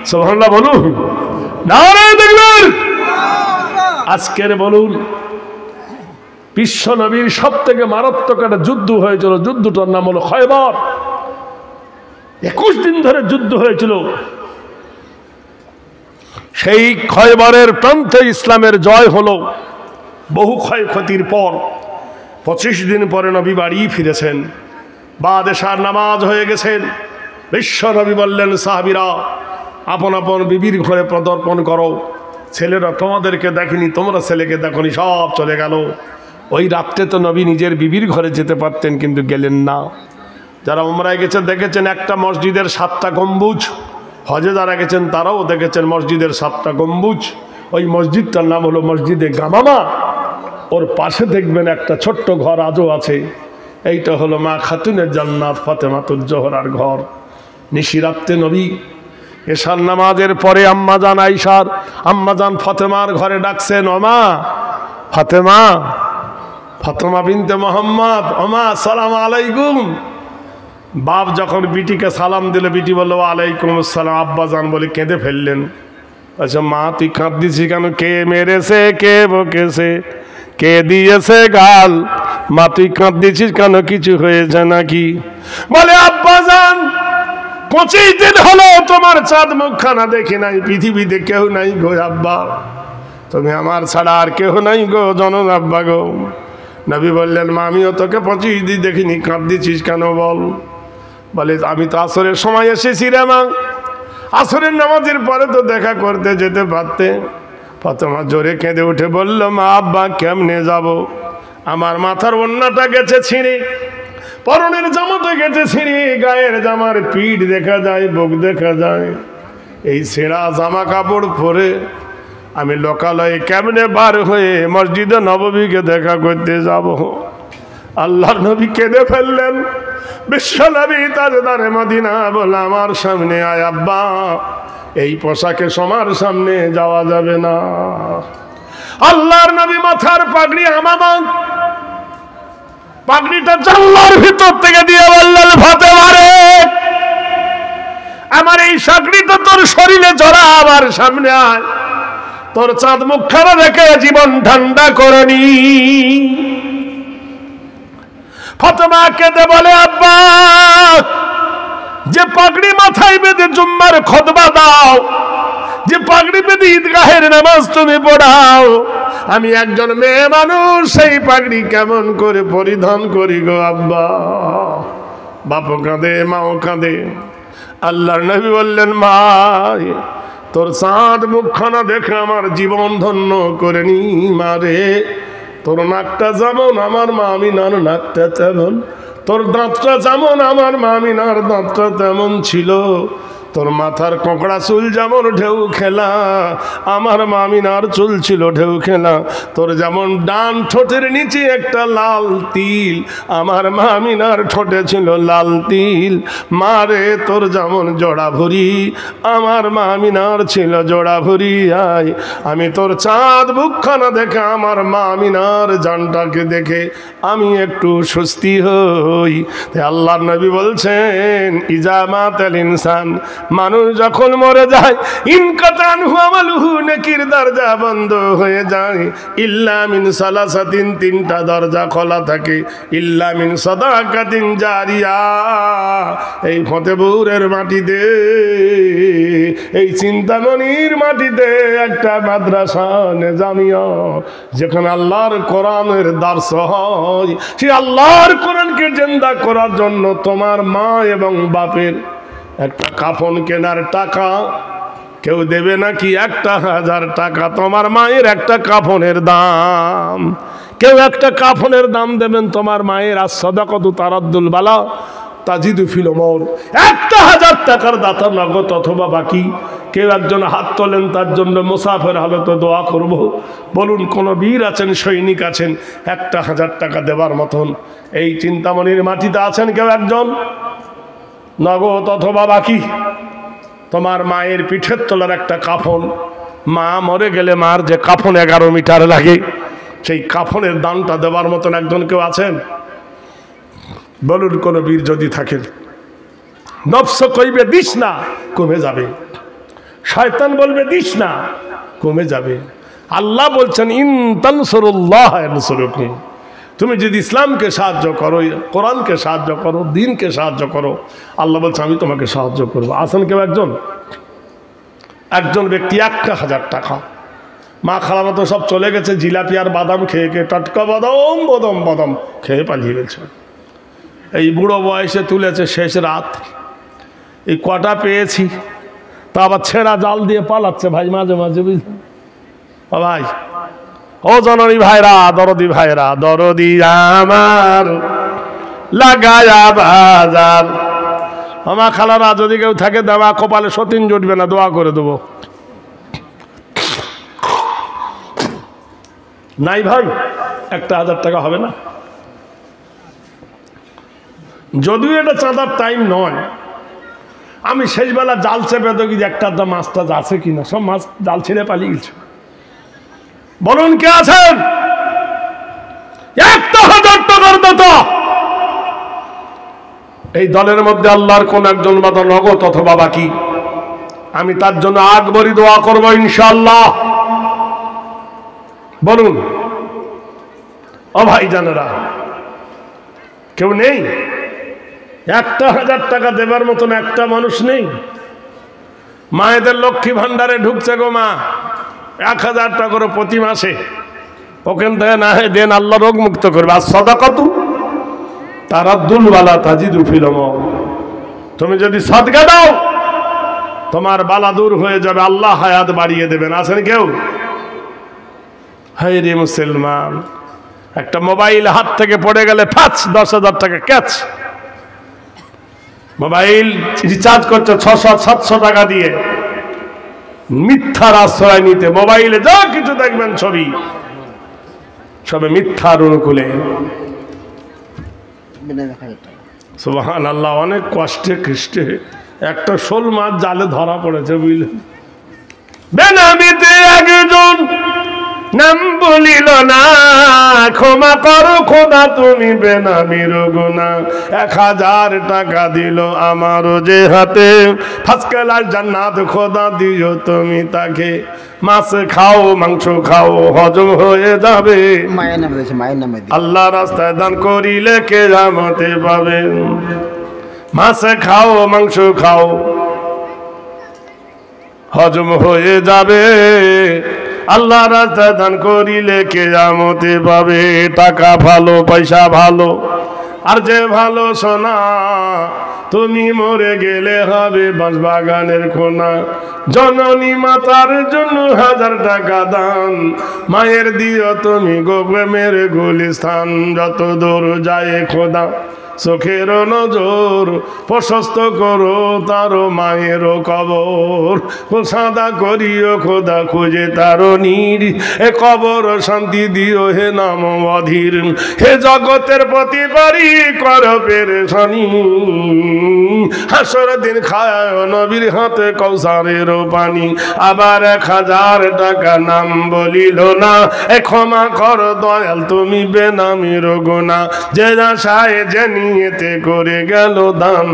Speaker 1: সুবহানাল্লাহ বলুন, নারে দেখবেন। আজকের বলুন, বিশ্ব নবীর সব থেকে মারাত্মক একটা যুদ্ধ হয়েছিল, যুদ্ধটার নাম হলো খয়বর। 21 দিন ধরে যুদ্ধ হয়েছিল। সেই খয়বরের প্রান্তে ইসলামের জয় হলো। বহু ক্ষয়ক্ষতির পর 25 দিন পরে নবী বাড়ি ফিরেছেন। বাদ এশার নামাজ হয়ে গেছেন। বিশ্ব নবী বললেন, সাহাবীরা আপন আপন বিবির ঘরে পদার্পণ করো। ছেলেরা তোমাদেরকে দেখেনি, তোমরা ছেলেকে দেখনি, সব চলে গেল। ওই রাত্রে তো নবী নিজের বিবির ঘরে যেতে পারতেন, কিন্তু গেলেন না। যারা উমরায় গেছেন দেখেছেন একটা মসজিদের 7টা গম্বুজ, হজে যারা গেছেন তারাও দেখেছেন মসজিদের 7টা গম্বুজ। ওই মসজিদটার নাম হলো মসজিদে গামামা। ওর পাশে দেখবেন একটা ছোট্ট ঘর আজও আছে। এইটা হলো মা খাতুনের জান্নাত ফাতেমাতুল জোহরার ঘর। নিশিরাত্রে নবী এশার নামাজের পরে আম্মাজান ফাতেমার ঘরে ডাকছেন, ওমা ফাতেমা, ফাতেমা বিনতে মোহাম্মদ, ওমা সালাম আলাইকুম। বাপ যখন বিটিকে সালাম দিল, বিটি বলল আলাইকুম আসসালাম। আব্বাজান বলে কেঁদে ফেললেন। আচ্ছা মা তুই কাঁদছিস কেন? কে মেরেছে, কে বকেছে, কে দিয়েছে গাল? মা তুই কাঁদছিস কেন, কিছু হয়েছে নাকি? বলে আব্বাজান 25 দিন হলো তোমার চাঁদ মুখখানা দেখি নাই, পৃথিবীতে কেউ নাই গো আব্বা, তুমি আমার ছাড়া আর কেউ নাই গো জনন আব্বা গো। নবী বললেন মা আমিও তোকে 25 দিন দেখিনি, কাঁদছিস কেন বল? বলে আমি তো আসরের সময় এসেছি রে মা, আসরের নামাজের পরে তো দেখা করতে যেতে পারতে। ফাতেমা জোরে কেঁদে উঠে বলল মা আব্বা কেমনে যাব, আমার মাথার ওড়নাটা গেছে ছিঁড়ে, পরনের জামাটা গেছে ছিঁড়ে, গায়ের জামার পিঠ দেখা যায়, বুক দেখা যায়, এই ছেঁড়া জামা কাপড় পরে আমি লোকালয়ে কেমনে বার হয়ে মসজিদে নববীকে দেখা করতে যাব? আল্লাহর নবী কেঁদে ফেললেন। বিশ্ব নবী তাজদারে মদিনা বলে আমার সামনে আয় আব্বা, এই পোশাকে সমার সামনে যাওয়া যাবে না। আল্লাহর নবী মাথার পাগড়ি আমানত, পাগড়িটা জানলার ভিতর থেকে দিয়ে বললেন ফাতেমা রে, আমার এই পাগড়িটা তোর শরীরে জড়া, আমার সামনে আয়, তোর চাঁদ মুখখানা দেখে জীবন ঠান্ডা করে নি। ফাতেমা কেঁদে বলে আব্বা, যে পাগড়ি মাথায় বেঁধে জুম্মার খুতবা দাও, যে পাগড়ি বেঁধে ঈদগাহের নামাজ তুমি পড়াও, আমি একজন মেয়ে মানুষ সেই পাগড়ি কেমন করে পরিধান করি গো আব্বা? বাপও কাঁদে, মাও কাঁদে। আল্লাহর নবী বললেন মা তোর চাঁদ মুখখানা দেখে আমার জীবন ধন্য করে নি মারে। তোর নাকটা যেমন আমার মা আমিনার নাকটা তেমন, তোর দাঁতটা যেমন আমার মা আমিনার দাঁতটা তেমন ছিল, তোর মাথার কোঁকড়া চুল যেমন ঢেউ খেলা আমার মা আমিনার চুল ছিল ঢেউ খেলা, তোর যেমন ডান ঠোঁটের নিচে একটা লাল তিল আমার মা আমিনার ঠোঁটে ছিল লাল তিল, মারে তোর যেমন জোড়া ভরি আমার মা আমিনার ছিল জোড়া ভরি। আয় আমি তোর চাঁদ বুকখানা দেখে আমার মা আমিনার জানটাকে দেখে আমি একটু স্বস্তি হই। আল্লাহর নবী বলছেন ইজামাতাল ইনসান, মানুষ যখন মরে যায় ইনকাতান হুয়ামালুহু, নেকির দরজা বন্ধ হয়ে যায়, ইল্লা মিন সালাসাতিন, তিনটা দরজা খোলা থাকে, ইল্লা মিন সাদাকাতিন জারিয়া। এই ফতেপুরের মাটিতে, এই চিন্তামণির মাটিতে একটা মাদ্রাসা জামিয়া, যেখানে আল্লাহর কোরআনের দার্স হয়, সেই আল্লাহর কোরআনকে জিন্দা করার জন্য তোমার মা এবং বাপের একটা কাফন কেনার টাকা কেউ দেবে নাকি? 1000 টাকা তোমার মায়ের একটা কাফনের দাম। কেউ একটা কাফনের দাম দেবেন তোমার মায়ের। আর সাদাকাতু তারাদ্দুল বালা তাজিদু ফিল উমর, 1000 টাকার দাতা নগদ অথবা বাকি। কেউ একজন হাত তোলেন, তার জন্য মুসাফের হালতে দোয়া করব। বলুন কোন বীর আছেন, সৈনিক আছেন 1000 টাকা দেবার মতন? এই চিন্তামণির মাটিতে আছেন কেউ একজন? নগদ অথবা বাকি। তোমার মায়ের পিঠের তলার একটা কাফন, মা মরে গেলে মার যে কাফন 11 মিটার লাগে, সেই কাফনের দামটা দেবার মতন একজন কেউ আছেন? বলুন কোন বীর যদি থাকেন। নফস কইবে দিস না, কমে যাবে। শয়তান বলবে দিস না, কমে যাবে। আল্লাহ বলছেন ইন তানসুরুল্লাহ ইয়ানসুরকুম, তুমি যদি ইসলামকে সাহায্য করো, কোরআনকে সাহায্য করো, দ্বীনকে সাহায্য করো, আল্লাহ বলছে আমি তোমাকে সাহায্য করবো। আছেন কেউ একজন? একজন ব্যক্তি 1000 টাকা, মা খালারা তো সব চলে গেছে জিলাপি আর বাদাম খেয়ে খেয়ে, টাটকা বাদাম বাদাম বাদাম খেয়ে পালিয়ে গেছে। এই বুড়ো বয়সে তুলেছে শেষ রাত, এই কটা পেয়েছি, তা আবার ছেঁড়া জাল দিয়ে পালাচ্ছে ভাই মাঝে মাঝে, বুঝলেন ও ভাই? ও জননী ভাইরা, দরদি ভাইরা, দরদি আমার লাগায়া বাজার। আমার খালারা যদি কেউ থাকে দেওয়া কপালে সতীন জুটবে না, দোয়া করে দেবো। নাই ভাই 1000 টাকা হবে না? যদিও এটা চাঁদার টাইম নয়,
Speaker 2: আমি শেষবেলা জাল চেপে দেখি যে একটা মাছটা আছে কিনা, সব মাছ জাল ছিঁড়ে পালিয়ে গেছে। বলুন কে আছেন 1,000 টাকার দাতা? এই দলের মধ্যে আল্লাহর কোন একজন বাদা নগদ অথবা বাকি? আমি তার জন্য আকবরী দোয়া করবো ইনশাআল্লাহ। বলুন ও ভাই জানেরা, কেউ নেই? 1,000 টাকা দেবার মতন একটা মানুষ নেই? মায়েদের লক্ষ্মী ভান্ডারে ঢুকছে গো মা, 1,000 টাকা করে প্রতি মাসে। ওখান থেকে না হয় দেন, আল্লাহ রোগ মুক্ত করবে। আর সাদাকাতু তারাদ্দুল বালা তাজিদু ফিল মওত। তুমি যদি সাদকা দাও তোমার বালা দূর হয়ে যাবে, আল্লাহ হায়াত বাড়িয়ে দেবেন। আছেন কেউ? হায় রে মুসলমান, একটা মোবাইল হাত থেকে পড়ে গেলে 10,000 টাকা ক্যাচ। মোবাইল রিচার্জ করছে 600-700 টাকা দিয়ে, মিথ্যার আশ্রয় নিতে। মোবাইলে যা কিছু দেখবেন ছবি সবে মিথ্যার অনুকূলে। সুবহানাল্লাহ, অনেক কষ্টে খ্রিস্টে একটা শোল মাছ জালে ধরা পড়েছে, বুঝলেন? বেনামিতে একজন নাম বলিল না, ক্ষমা করো খোদা তুমি বেনামির গুনাহ। 1,000 টাকা দিল আমারও যে হাতে, ফার্স্ট ক্লাস জান্নাত খোদা দিও তুমি তাকে। মাছ খাও মাংস খাও হজম হয়ে যাবে,
Speaker 3: মায়ের নামে দিয়েছে, মায়ের নামে দিয়ে
Speaker 2: আল্লাহ রাস্তায় দান করিলে কিয়ামতে পাবে। মাছ খাও মাংস খাও হজম হয়ে যাবে, আল্লাহ রাস্তায় দান করিলে কিয়ামতে পাবে। টাকা ভালো পয়সা ভালো আর যে ভালো সোনা, তুমি মরে গেলে হবে বাঁশবাগানের কোনা। জননী মাতার জন্য 1,000 টাকা দান, মায়ের দিও তুমি গোপেমের গুলিস্থান। যত দূর যায় খোদা চোখের নজর, প্রশস্ত করো তারো মায়ের কবর। সাদা করিও খোদা খুঁজে তারো নীর, এ কবর শান্তি দিও হে নাম অধীর। হে জগতের প্রতিবারী কর পেরেশানি, হাসর দিন খায় নবীর হাতে কৌসারের পানি। আবার 1,000 টাকা নাম বলিল না, এ ক্ষমা কর দয়াল তুমি বেনামির গুনাহ। যে আশায় যে নিয়তে করে গেল দান,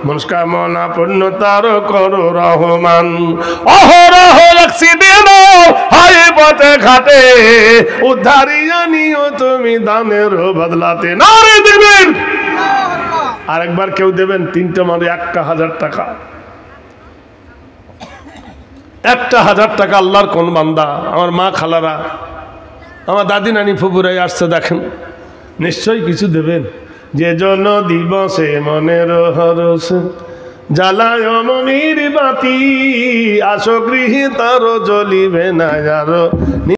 Speaker 2: মনস্কামনা পূর্ণ তার করো রহমান। অহরহ অ্যাক্সিডেন্ট হয় পথে ঘাটে, উদ্ধারিয়া নিও তুমি দানের বদলাতে। নারে দেবেন আরেকবার কেউ দেবেন? 3টে মানে 1,000 টাকা। 1,000 টাকা আল্লাহর কোন বান্দা? আমার মা খালারা, আমার দাদি নানি ফুপুরাই আসছে, দেখেন নিশ্চয়ই কিছু দেবেন। যে জন দিবসে মনের হরস জ্বালায় মনির বাতি, আসো গৃহী তারও জ্বলিবে না যারো।